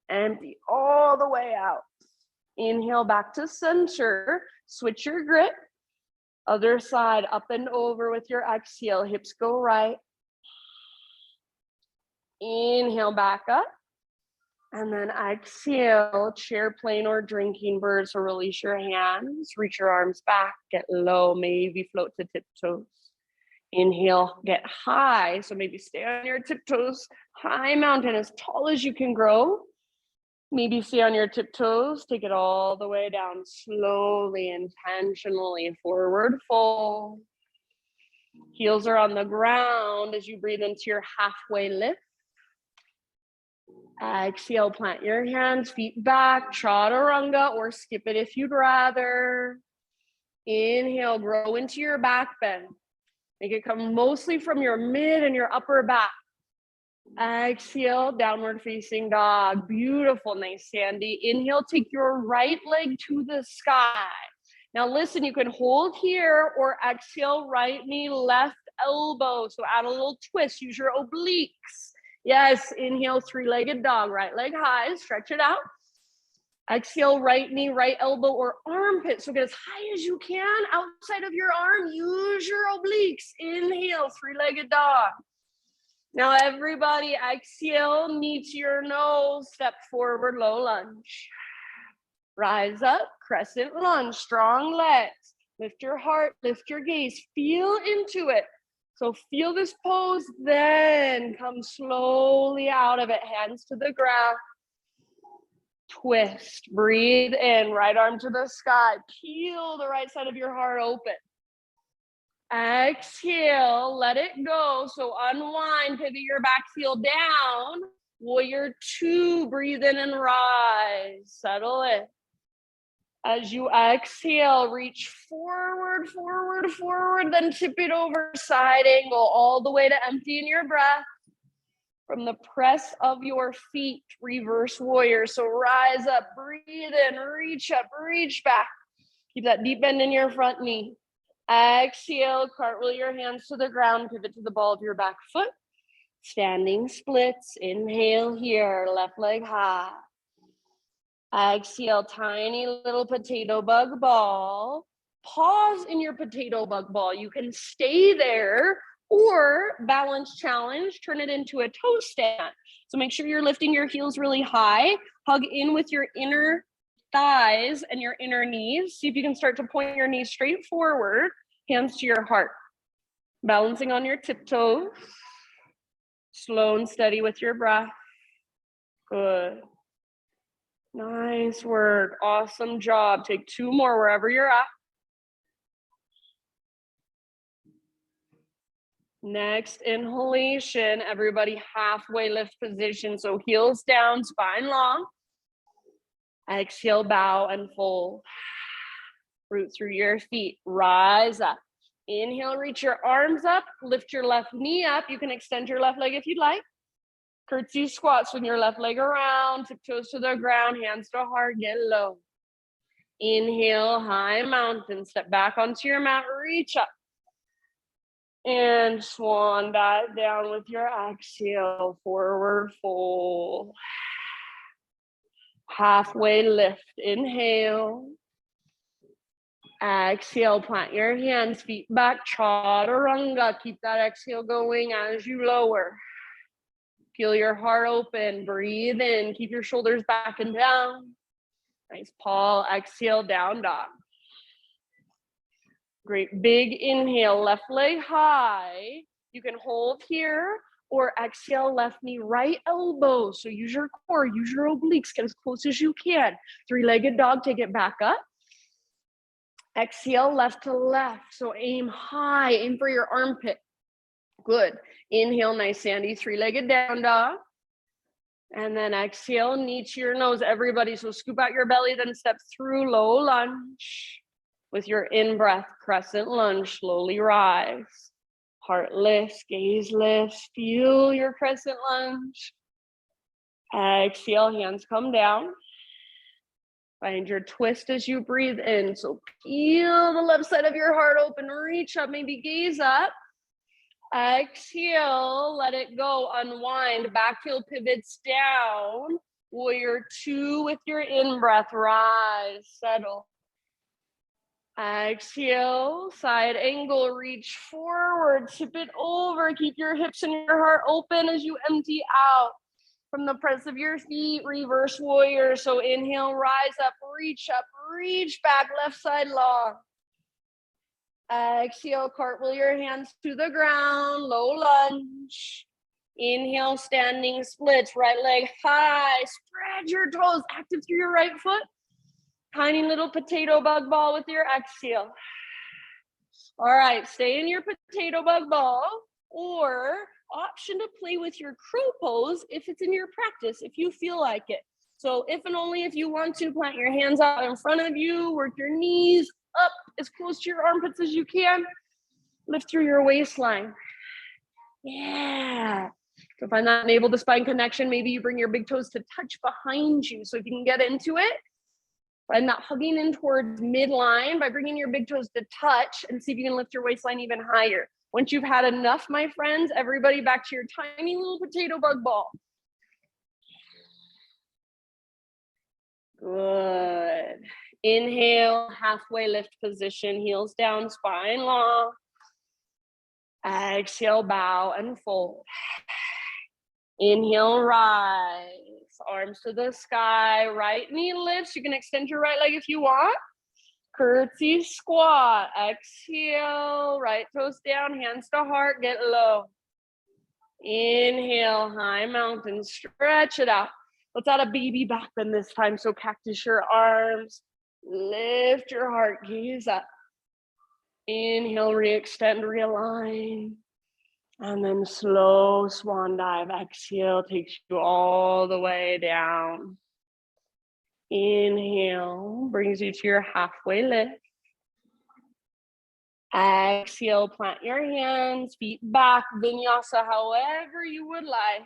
Empty all the way out. Inhale back to center. Switch your grip. Other side, up and over with your exhale. Hips go right. Inhale back up. And then exhale, chair plane or drinking bird. So release your hands, reach your arms back, get low, maybe float to tiptoes. Inhale, get high. So maybe stay on your tiptoes, high mountain, as tall as you can grow. Maybe stay on your tiptoes, take it all the way down, slowly, intentionally, forward fold. Heels are on the ground as you breathe into your halfway lift. Exhale, plant your hands, feet back, Chaturanga, or skip it if you'd rather. Inhale, grow into your back bend. Make it come mostly from your mid and your upper back. Exhale, downward facing dog. Beautiful, nice, Sandy. Inhale, take your right leg to the sky. Now listen, you can hold here or exhale, right knee, left elbow. So add a little twist, use your obliques. Yes, inhale, three-legged dog, right leg high, stretch it out. Exhale, right knee, right elbow, or armpit. So get as high as you can outside of your arm. Use your obliques. Inhale, three-legged dog. Now everybody, exhale, knee to your nose, step forward, low lunge. Rise up, crescent lunge, strong legs. Lift your heart, lift your gaze, feel into it. So feel this pose, then come slowly out of it, hands to the ground. Twist, breathe in, right arm to the sky. Peel the right side of your heart open. Exhale, let it go. So unwind, pivot your back heel down. Warrior 2, breathe in and rise. Settle in. As you exhale, reach forward, forward, forward, then tip it over, side angle, all the way to empty in your breath. From the press of your feet, reverse warrior. So rise up, breathe in, reach up, reach back. Keep that deep bend in your front knee. Exhale, cartwheel your hands to the ground, pivot to the ball of your back foot. Standing splits, inhale here, left leg high. Exhale, tiny little potato bug ball. Pause in your potato bug ball. You can stay there or balance challenge, turn it into a toe stand. So make sure you're lifting your heels really high. Hug in with your inner thighs and your inner knees. See if you can start to point your knees straight forward, hands to your heart. Balancing on your tiptoes. Slow and steady with your breath. Good. Nice work. Awesome job. Take 2 more wherever you're at. Next inhalation, everybody halfway lift position. So heels down, spine long. Exhale, bow and fold. Root through your feet, rise up. Inhale, reach your arms up, lift your left knee up. You can extend your left leg if you'd like. Curtsy squats, swing your left leg around, tiptoes to the ground, hands to heart, get low. Inhale, high mountain, step back onto your mat, reach up. And swan dive down with your exhale, forward fold. Halfway lift, inhale. Exhale, plant your hands, feet back, chaturanga. Keep that exhale going as you lower. Feel your heart open, breathe in, keep your shoulders back and down. Nice, Paul, exhale, down dog. Great, big inhale, left leg high. You can hold here or exhale, left knee, right elbow. So use your core, use your obliques, get as close as you can. 3-legged dog, take it back up. Exhale, left to left. So aim high, aim for your armpit. Good. Inhale, nice sandy 3-legged down dog. And then exhale, knee to your nose, everybody. So scoop out your belly, then step through low lunge. With your in-breath, crescent lunge, slowly rise. Heart lifts, gaze lifts, feel your crescent lunge. Exhale, hands come down. Find your twist as you breathe in. So feel the left side of your heart open, reach up, maybe gaze up. Exhale, let it go, unwind, back heel pivots down. Warrior 2 with your in-breath, rise, settle. Exhale, side angle, reach forward, tip it over, keep your hips and your heart open as you empty out. From the press of your feet, reverse warrior. So inhale, rise up, reach back, left side long. Exhale, cartwheel your hands to the ground, low lunge. Inhale, standing splits, right leg high, spread your toes, active through your right foot. Tiny little potato bug ball with your exhale. All right, stay in your potato bug ball, or option to play with your crow pose if it's in your practice, if you feel like it. So if and only if you want to, plant your hands out in front of you, work your knees up as close to your armpits as you can. Lift through your waistline. Yeah. So if I'm not unable to spine connection, maybe you bring your big toes to touch behind you. So if you can get into it, I'm not hugging in towards midline by bringing your big toes to touch, and see if you can lift your waistline even higher. Once you've had enough, my friends, everybody back to your tiny little potato bug ball. Good. Inhale, halfway lift position, heels down, spine long. Exhale, bow and fold. Inhale, rise. arms to the sky, right knee lifts. You can extend your right leg if you want. Curtsy squat, exhale, right toes down, hands to heart, get low. Inhale, high mountain, stretch it out. Let's add a baby back bend this time. So cactus your arms, lift your heart, gaze up. Inhale, re-extend, realign. And then slow swan dive, exhale, takes you all the way down. Inhale, brings you to your halfway lift. Exhale, plant your hands, feet back, vinyasa, however you would like.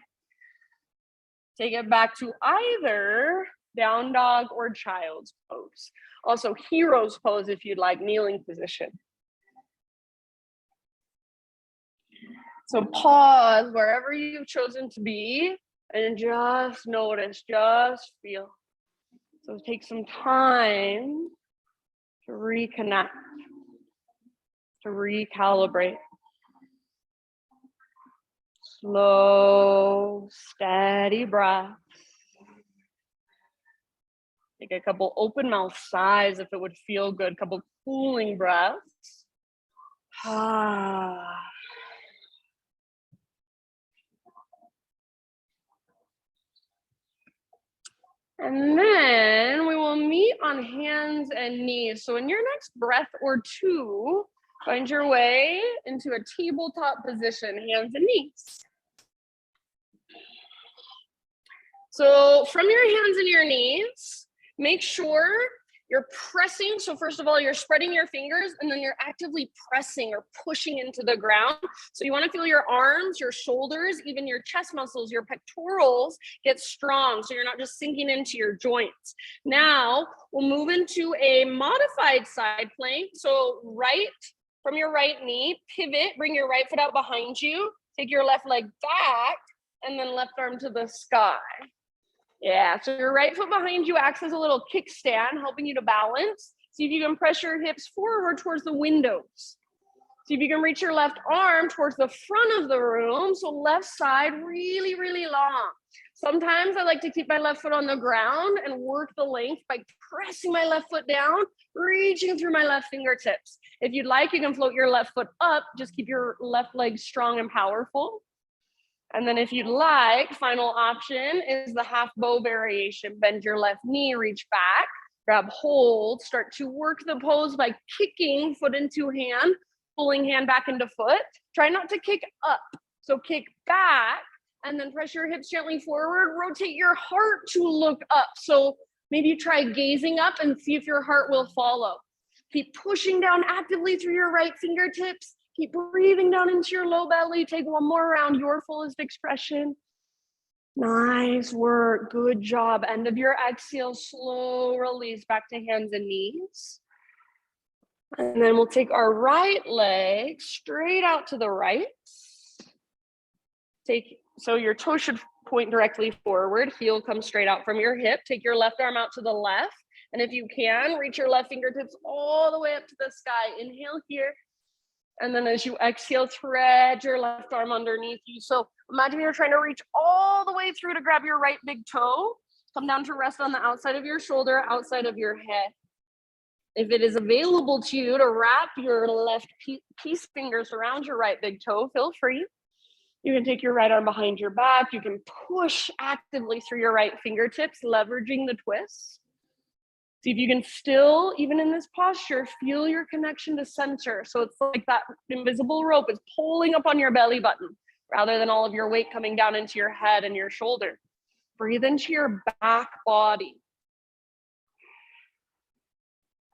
Take it back to either down dog or child's pose. Also, hero's pose if you'd like, kneeling position. So pause wherever you've chosen to be and just notice, just feel. So take some time to reconnect, to recalibrate. Slow, steady breaths. Take a couple open mouth sighs if it would feel good, couple cooling breaths. And then we will meet on hands and knees. So in your next breath or two, find your way into a tabletop position, hands and knees. So from your hands and your knees, make sure you're pressing. So first of all, you're spreading your fingers and then you're actively pressing or pushing into the ground. So you want to feel your arms, your shoulders, even your chest muscles, your pectorals get strong. So you're not just sinking into your joints. Now we'll move into a modified side plank. So right from your right knee, pivot, bring your right foot out behind you, take your left leg back, and then left arm to the sky. Yeah, so your right foot behind you acts as a little kickstand, helping you to balance. See if you can press your hips forward towards the windows. See if you can reach your left arm towards the front of the room. So left side really, really long. Sometimes I like to keep my left foot on the ground and work the length by pressing my left foot down, reaching through my left fingertips. If you'd like, you can float your left foot up. Just keep your left leg strong and powerful. And then if you'd like, final option is the half bow variation. Bend your left knee, reach back, grab hold, start to work the pose by kicking foot into hand, pulling hand back into foot. Try not to kick up. So kick back and then press your hips gently forward. Rotate your heart to look up. So maybe try gazing up and see if your heart will follow. Keep pushing down actively through your right fingertips. Keep breathing down into your low belly. Take one more round, your fullest expression. Nice work, good job. End of your exhale, slow release back to hands and knees. And then we'll take our right leg straight out to the right. So your toe should point directly forward. Heel comes straight out from your hip. Take your left arm out to the left. And if you can, reach your left fingertips all the way up to the sky. Inhale here. And then as you exhale, thread your left arm underneath you. So imagine you're trying to reach all the way through to grab your right big toe. Come down to rest on the outside of your shoulder, outside of your head. If it is available to you to wrap your left peace fingers around your right big toe, feel free. You can take your right arm behind your back. You can push actively through your right fingertips, leveraging the twist. See if you can still, even in this posture, feel your connection to center. So it's like that invisible rope is pulling up on your belly button rather than all of your weight coming down into your head and your shoulder. Breathe into your back body.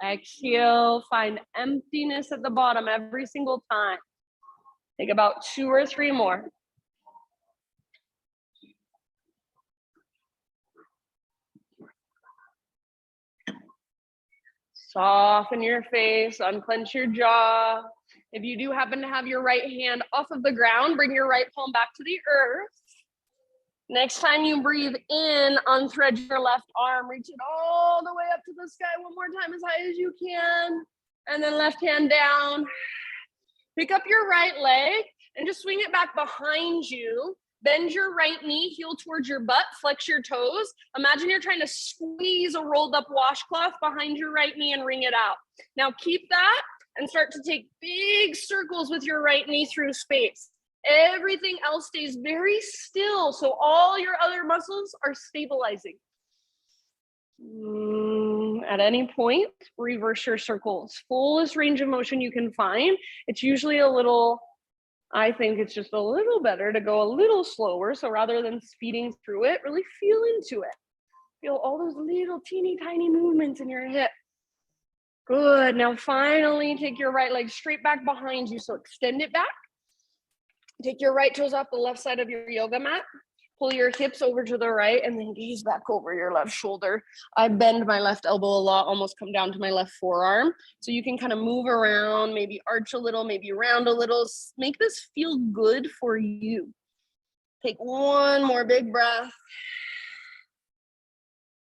Exhale, find emptiness at the bottom every single time. Take about 2 or 3 more. Soften your face, unclench your jaw. If you do happen to have your right hand off of the ground, bring your right palm back to the earth. Next time you breathe in, unthread your left arm, reach it all the way up to the sky. One more time, as high as you can. And then left hand down. Pick up your right leg and just swing it back behind you. Bend your right knee, heel towards your butt, flex your toes. Imagine you're trying to squeeze a rolled up washcloth behind your right knee and wring it out. Now keep that and start to take big circles with your right knee through space. Everything else stays very still, so all your other muscles are stabilizing. At any point, reverse your circles. Fullest range of motion you can find. It's usually a little, I think it's just a little better to go a little slower. So rather than speeding through it, really feel into it. Feel all those little teeny tiny movements in your hip. Good. Now finally take your right leg straight back behind you. So extend it back. Take your right toes off the left side of your yoga mat. Pull your hips over to the right and then gaze back over your left shoulder. I bend my left elbow a lot, almost come down to my left forearm. So you can kind of move around, maybe arch a little, maybe round a little. Make this feel good for you. Take one more big breath.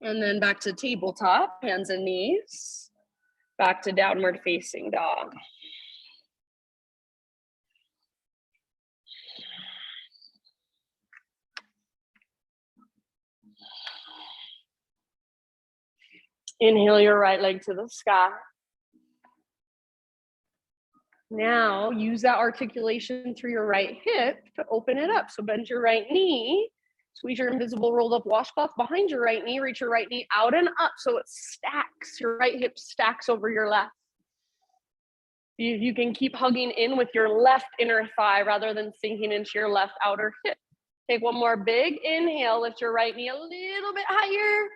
And then back to tabletop, hands and knees. Back to downward facing dog. Inhale your right leg to the sky. Now use that articulation through your right hip to open it up. So bend your right knee, squeeze your invisible rolled up washcloth behind your right knee, reach your right knee out and up so it stacks. Your right hip stacks over your left. You can keep hugging in with your left inner thigh rather than sinking into your left outer hip. Take one more big inhale, lift your right knee a little bit higher.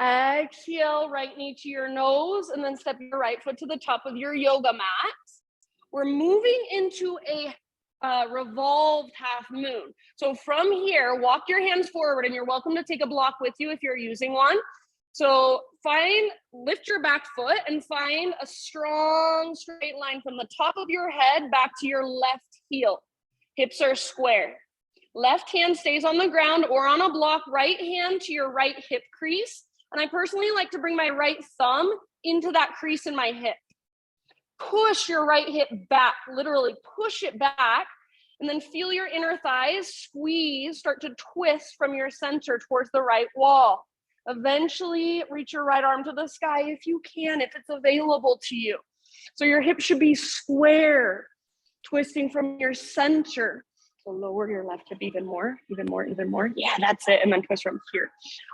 Exhale, right knee to your nose, and then step your right foot to the top of your yoga mat. We're moving into a revolved half moon. So from here, walk your hands forward, and you're welcome to take a block with you if you're using one. So lift your back foot and find a strong straight line from the top of your head back to your left heel. Hips are square. Left hand stays on the ground or on a block, right hand to your right hip crease. And I personally like to bring my right thumb into that crease in my hip. Push your right hip back, literally push it back, and then feel your inner thighs squeeze, start to twist from your center towards the right wall. Eventually, reach your right arm to the sky if you can, if it's available to you. So your hip should be square, twisting from your center. So lower your left hip even more. Yeah, that's it. And then twist from here.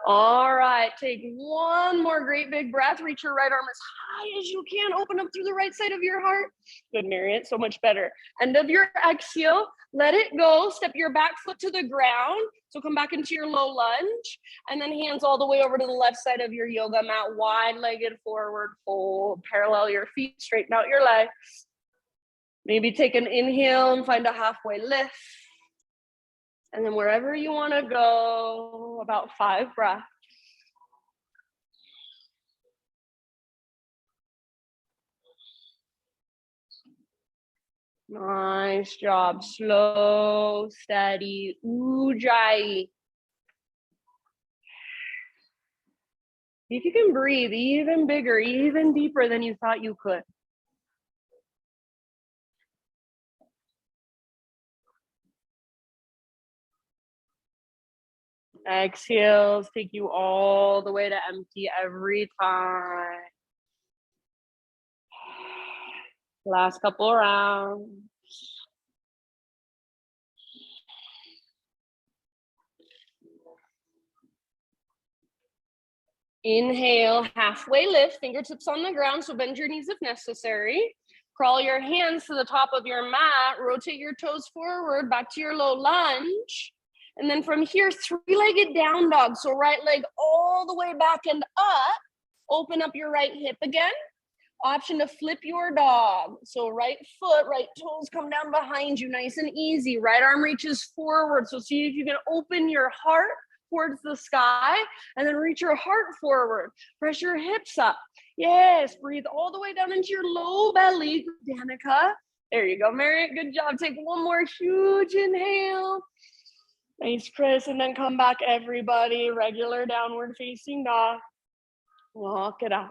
All right, take one more great big breath. Reach your right arm as high as you can. Open up through the right side of your heart. Good, Marriott, so much better. End of your exhale, let it go. Step your back foot to the ground. So come back into your low lunge. And then hands all the way over to the left side of your yoga mat. Wide-legged forward fold. Parallel your feet, straighten out your legs. Maybe take an inhale and find a halfway lift. And then wherever you want to go, about 5 breaths. Nice job. Slow, steady, ujjayi. See if you can breathe even bigger, even deeper than you thought you could. Exhales take you all the way to empty every time. Last couple rounds. Inhale, halfway lift, fingertips on the ground, so bend your knees if necessary. Crawl your hands to the top of your mat, rotate your toes forward, back to your low lunge. And then from here, 3-legged down dog. So right leg all the way back and up. Open up your right hip again. Option to flip your dog. So right foot, right toes come down behind you, nice and easy. Right arm reaches forward. So see if you can open your heart towards the sky and then reach your heart forward. Press your hips up. Yes, breathe all the way down into your low belly, Danica. There you go, Marriott, good job. Take one more huge inhale. Nice, Chris, and then come back, everybody. Regular downward facing dog. Walk it out.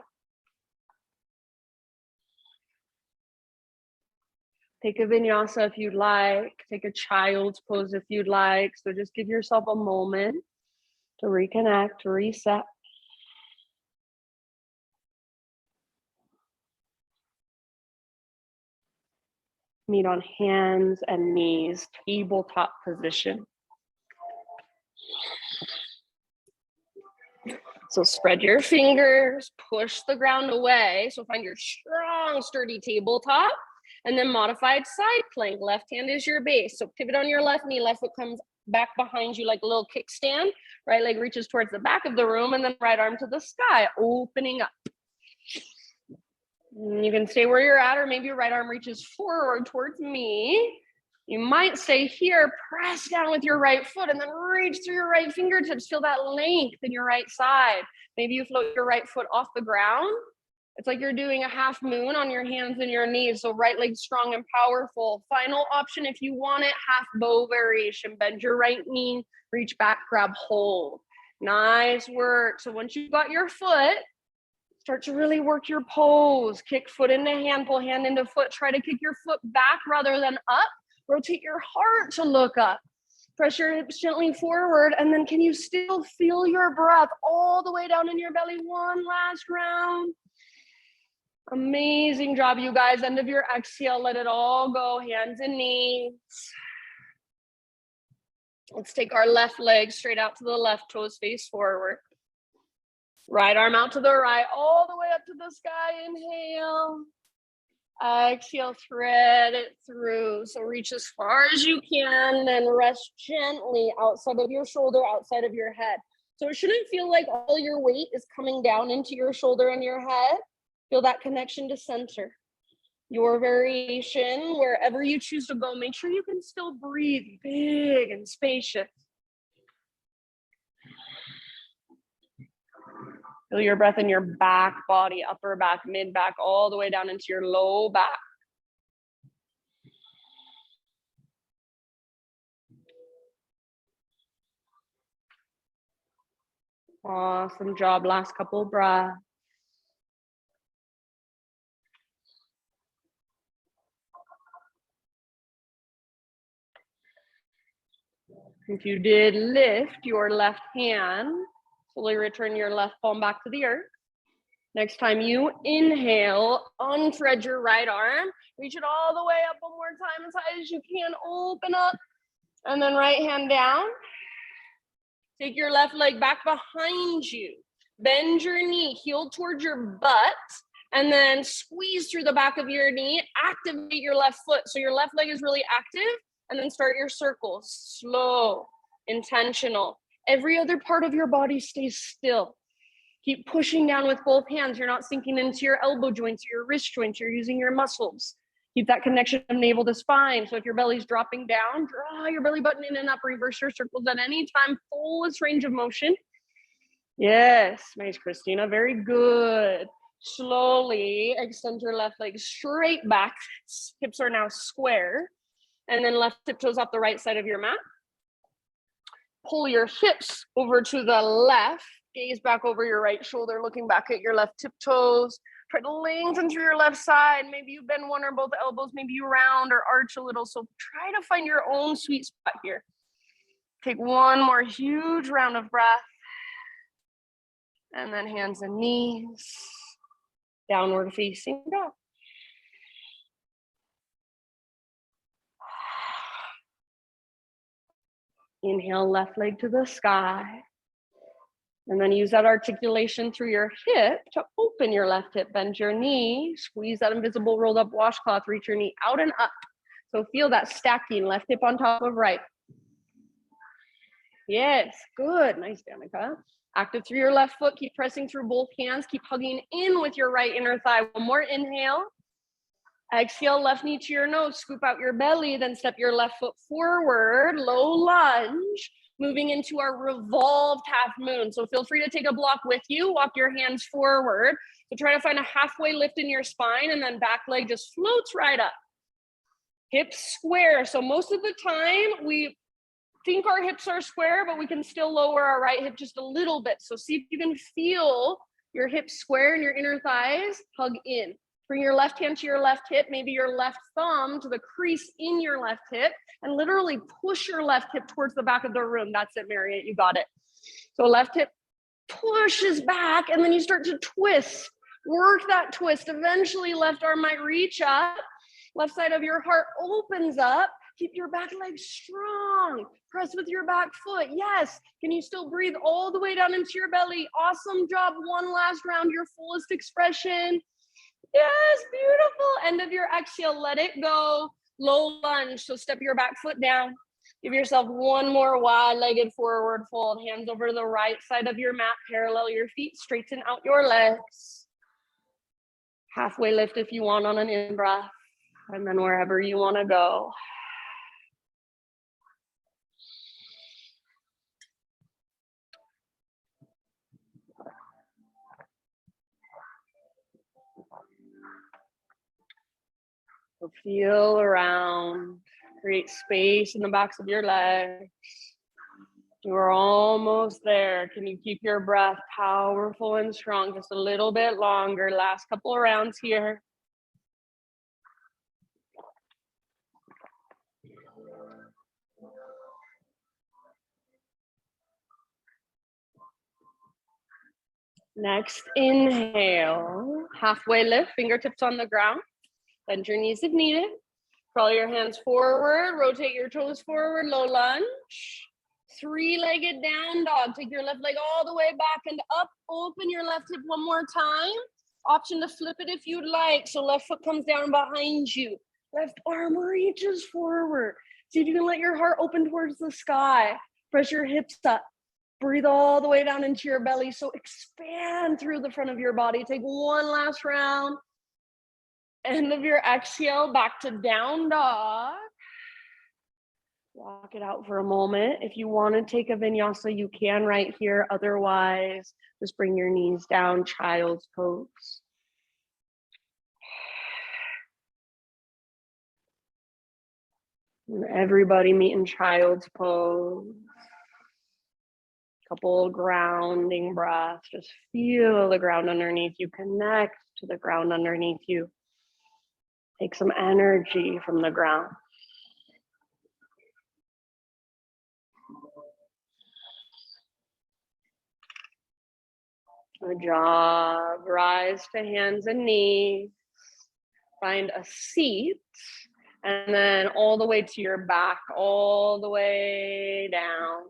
Take a vinyasa if you'd like. Take a child's pose if you'd like. So just give yourself a moment to reconnect, to reset. Meet on hands and knees, tabletop position. So spread your fingers, push the ground away. So find your strong, sturdy tabletop, and then modified side plank. Left hand is your base. So pivot on your left knee, left foot comes back behind you like a little kickstand. Right leg reaches towards the back of the room, and then right arm to the sky, opening up. You can stay where you're at, or maybe your right arm reaches forward towards me. You might stay here, press down with your right foot, and then reach through your right fingertips. Feel that length in your right side. Maybe you float your right foot off the ground. It's like you're doing a half moon on your hands and your knees. So right leg strong and powerful. Final option, if you want it, half bow variation. Bend your right knee, reach back, grab hold. Nice work. So once you've got your foot, start to really work your pose. Kick foot into hand, pull hand into foot. Try to kick your foot back rather than up. Rotate your heart to look up. Press your hips gently forward. And then can you still feel your breath all the way down in your belly? One last round. Amazing job, you guys. End of your exhale, let it all go. Hands and knees. Let's take our left leg straight out to the left, toes face forward. Right arm out to the right, all the way up to the sky. Inhale. Exhale, thread it through. So reach as far as you can, then rest gently outside of your shoulder, outside of your head. So it shouldn't feel like all your weight is coming down into your shoulder and your head. Feel that connection to center. Your variation, wherever you choose to go, make sure you can still breathe big and spacious. Feel your breath in your back body, upper back, mid back, all the way down into your low back. Awesome job. Last couple breaths. If you did lift your left hand, slowly return your left palm back to the earth. Next time you inhale, unthread your right arm, reach it all the way up one more time as high as you can, open up, and then right hand down. Take your left leg back behind you. Bend your knee, heel towards your butt, and then squeeze through the back of your knee. Activate your left foot so your left leg is really active, and then start your circles. Slow, intentional. Every other part of your body stays still. Keep pushing down with both hands. You're not sinking into your elbow joints or your wrist joints. You're using your muscles. Keep that connection of navel to spine. So if your belly's dropping down, draw your belly button in and up. Reverse your circles at any time. Fullest range of motion. Yes, nice, Christina. Very good. Slowly extend your left leg straight back. Hips are now square. And then left tiptoes off the right side of your mat. Pull your hips over to the left. Gaze back over your right shoulder, looking back at your left tiptoes. Try to lengthen through your left side. Maybe you bend one or both elbows. Maybe you round or arch a little. So try to find your own sweet spot here. Take one more huge round of breath. And then hands and knees. Downward facing dog. Inhale, left leg to the sky. And then use that articulation through your hip to open your left hip, bend your knee, squeeze that invisible rolled up washcloth, reach your knee out and up. So feel that stacking, left hip on top of right. Yes, good, nice, Danica. Active through your left foot, keep pressing through both hands, keep hugging in with your right inner thigh. One more inhale. Exhale, left knee to your nose, scoop out your belly, then step your left foot forward, low lunge. Moving into our revolved half moon. So feel free to take a block with you, walk your hands forward. So try to find a halfway lift in your spine and then back leg just floats right up. Hips square. So most of the time we think our hips are square, but we can still lower our right hip just a little bit. So see if you can feel your hips square and your inner thighs hug in. Bring your left hand to your left hip, maybe your left thumb to the crease in your left hip, and literally push your left hip towards the back of the room. That's it, Marriott, you got it. So left hip pushes back, and then you start to twist. Work that twist. Eventually, left arm might reach up. Left side of your heart opens up. Keep your back leg strong. Press with your back foot. Yes. Can you still breathe all the way down into your belly? Awesome job. One last round, your fullest expression. Yes, beautiful. End of your exhale, let it go. Low lunge, so step your back foot down. Give yourself one more wide-legged forward fold. Hands over to the right side of your mat. Parallel your feet, straighten out your legs. Halfway lift if you want on an in-breath. And then wherever you want to go. So feel around, create space in the backs of your legs. You're almost there. Can you keep your breath powerful and strong just a little bit longer? Last couple of rounds here. Next, inhale, halfway lift, fingertips on the ground. Bend your knees if needed. Crawl your hands forward, rotate your toes forward, low lunge. Three-legged down dog. Take your left leg all the way back and up. Open your left hip one more time. Option to flip it if you'd like. So left foot comes down behind you. Left arm reaches forward. See if you can let your heart open towards the sky. Press your hips up. Breathe all the way down into your belly. So expand through the front of your body. Take one last round. End of your exhale, back to down dog. Walk it out for a moment. If you want to take a vinyasa, you can right here. Otherwise, just bring your knees down, child's pose. And everybody meet in child's pose. Couple grounding breaths. Just feel the ground underneath you. Connect to the ground underneath you. Take some energy from the ground. Good job. Rise to hands and knees. Find a seat. And then all the way to your back, all the way down.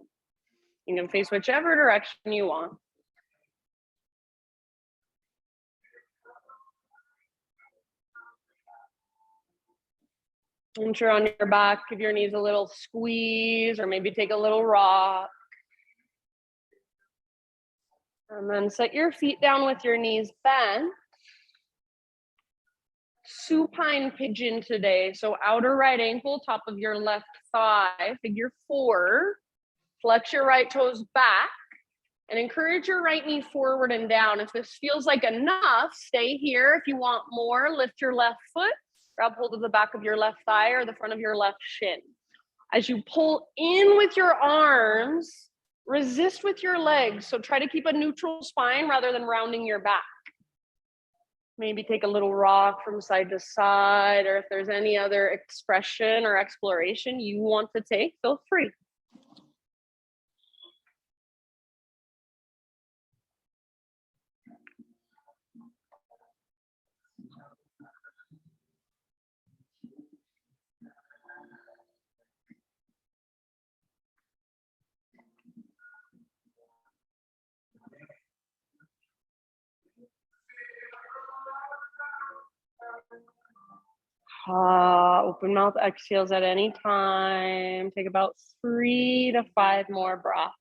You can face whichever direction you want. Once you're on your back, give your knees a little squeeze or maybe take a little rock. And then set your feet down with your knees bent. Supine pigeon today. So outer right ankle, top of your left thigh, figure 4. Flex your right toes back and encourage your right knee forward and down. If this feels like enough, stay here. If you want more, lift your left foot, grab hold of the back of your left thigh or the front of your left shin. As you pull in with your arms, resist with your legs. So try to keep a neutral spine rather than rounding your back. Maybe take a little rock from side to side, or if there's any other expression or exploration you want to take, feel free. Open mouth exhales at any time. Take about 3 to 5 more breaths.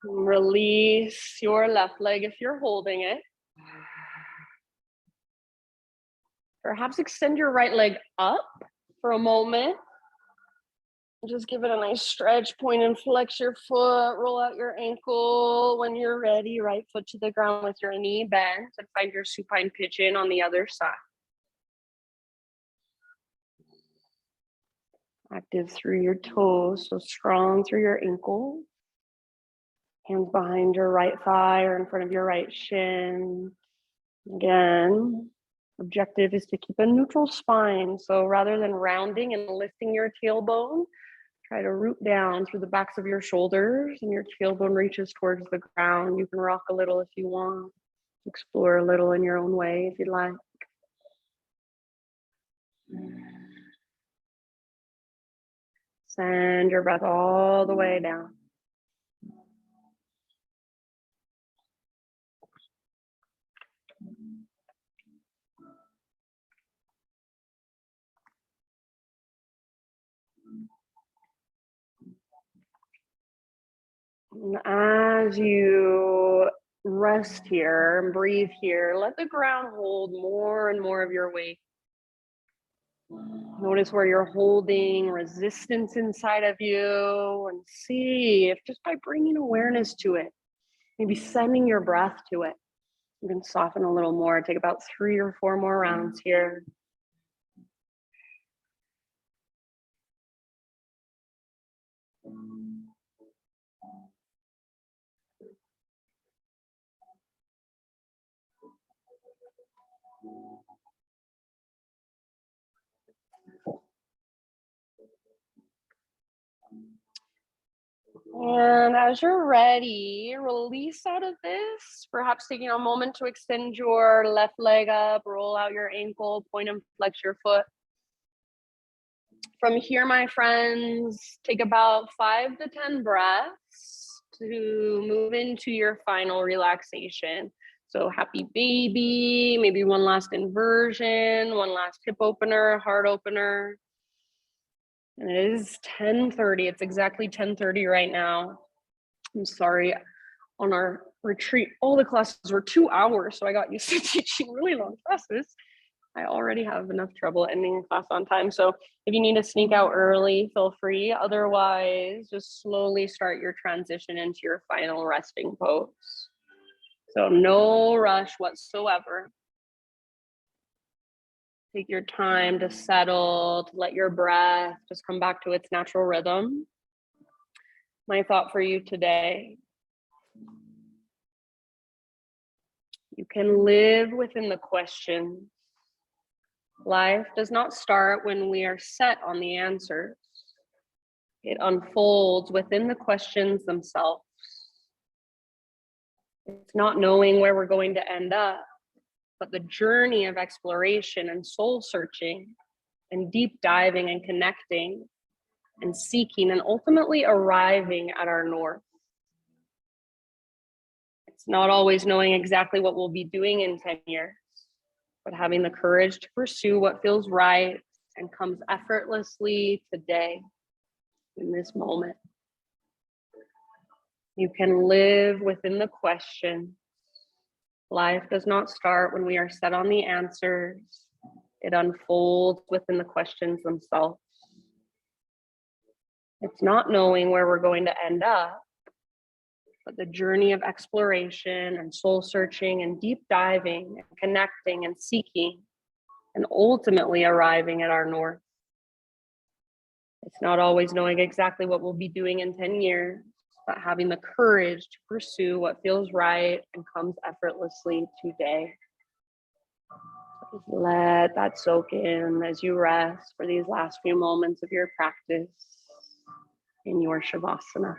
Release your left leg if you're holding it. Perhaps extend your right leg up for a moment. Just give it a nice stretch, point and flex your foot, roll out your ankle. When you're ready, right foot to the ground with your knee bent, and find your supine pigeon on the other side. Active through your toes, so strong through your ankle. Hands behind your right thigh or in front of your right shin. Again, objective is to keep a neutral spine. So rather than rounding and lifting your tailbone, try to root down through the backs of your shoulders and your tailbone reaches towards the ground. You can rock a little if you want. Explore a little in your own way if you'd like. Send your breath all the way down. And as you rest here and breathe here, let the ground hold more and more of your weight. Notice where you're holding resistance inside of you and see if just by bringing awareness to it, maybe sending your breath to it, you can soften a little more. Take about 3 or 4 more rounds here. And as you're ready, release out of this, perhaps taking a moment to extend your left leg up, roll out your ankle, point and flex your foot. From here, my friends, take about 5 to 10 breaths to move into your final relaxation. So happy baby, maybe one last inversion, one last hip opener, heart opener. And it is 10:30. It's exactly 10:30 right now. I'm sorry. On our retreat, all the classes were 2 hours, so I got used to teaching really long classes. I already have enough trouble ending class on time. So if you need to sneak out early, feel free. Otherwise, just slowly start your transition into your final resting pose. So no rush whatsoever. Take your time to settle, to let your breath just come back to its natural rhythm. My thought for you today: you can live within the questions. Life does not start when we are set on the answers. It unfolds within the questions themselves. It's not knowing where we're going to end up, but the journey of exploration and soul searching and deep diving and connecting and seeking and ultimately arriving at our north. It's not always knowing exactly what we'll be doing in 10 years, but having the courage to pursue what feels right and comes effortlessly today, in this moment. You can live within the question. Life does not start when we are set on the answers. It unfolds within the questions themselves. It's not knowing where we're going to end up, but the journey of exploration and soul searching and deep diving and connecting and seeking and ultimately arriving at our north. It's not always knowing exactly what we'll be doing in 10 years, but having the courage to pursue what feels right and comes effortlessly today. Just let that soak in as you rest for these last few moments of your practice in your Shavasana.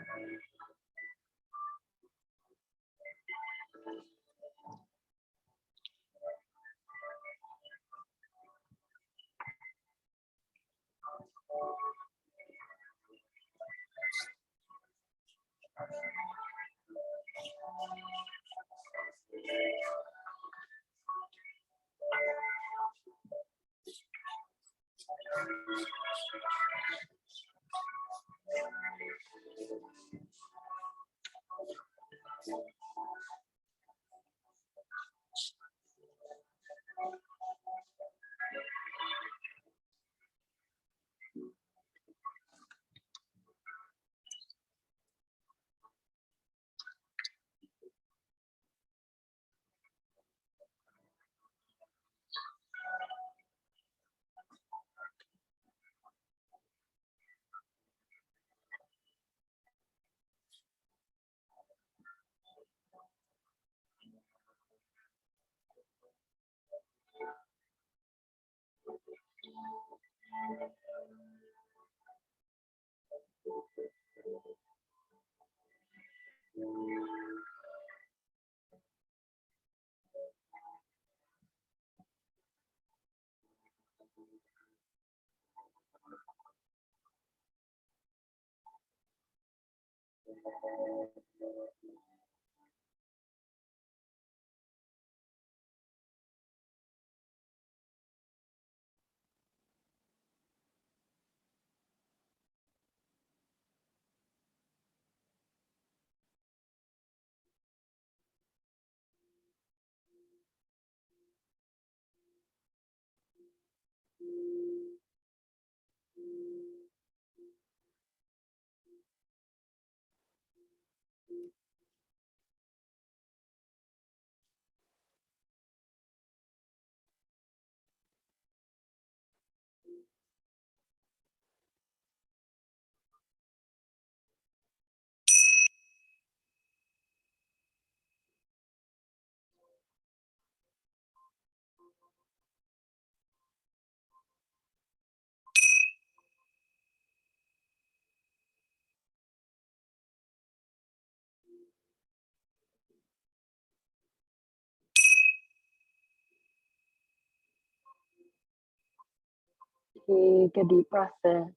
Take a deep breath in.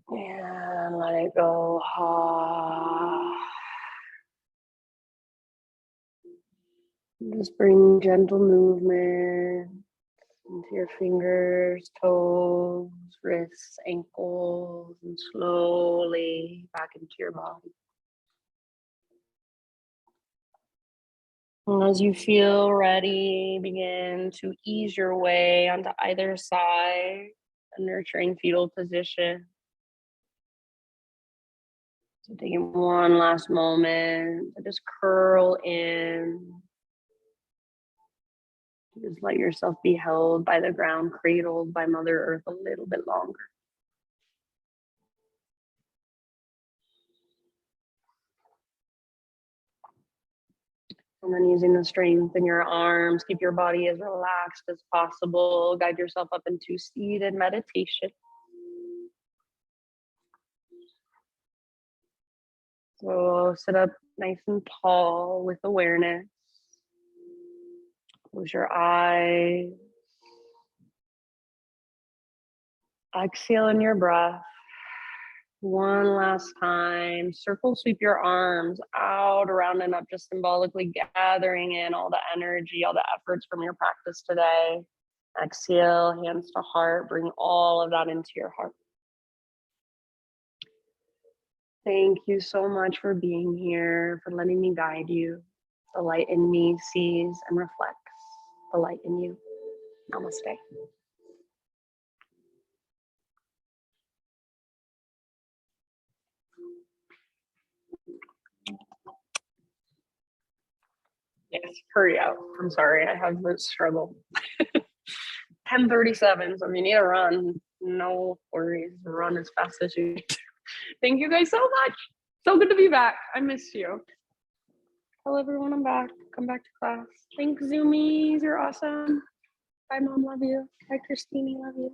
And let it go. Just bring gentle movement into your fingers, toes, wrists, ankles, and slowly back into your body. And as you feel ready, begin to ease your way onto either side, a nurturing fetal position. So taking one last moment to just curl in. Just let yourself be held by the ground, cradled by Mother Earth a little bit longer. And then using the strength in your arms, keep your body as relaxed as possible. Guide yourself up into seated meditation. So sit up nice and tall with awareness. Close your eyes. Exhale in your breath. One last time. Circle sweep your arms out, around, and up, just symbolically gathering in all the energy, all the efforts from your practice today. Exhale, hands to heart. Bring all of that into your heart. Thank you so much for being here, for letting me guide you. The light in me sees and reflects the light in you. Namaste. Yes, hurry up. I'm sorry, I have this struggle. 10:37, so if you need a run, no worries. Run as fast as you need to. Thank you guys so much. So good to be back. I missed you. Tell everyone I'm back. Come back to class. Thanks, Zoomies. You're awesome. Bye, Mom. Love you. Bye, Christine. Love you.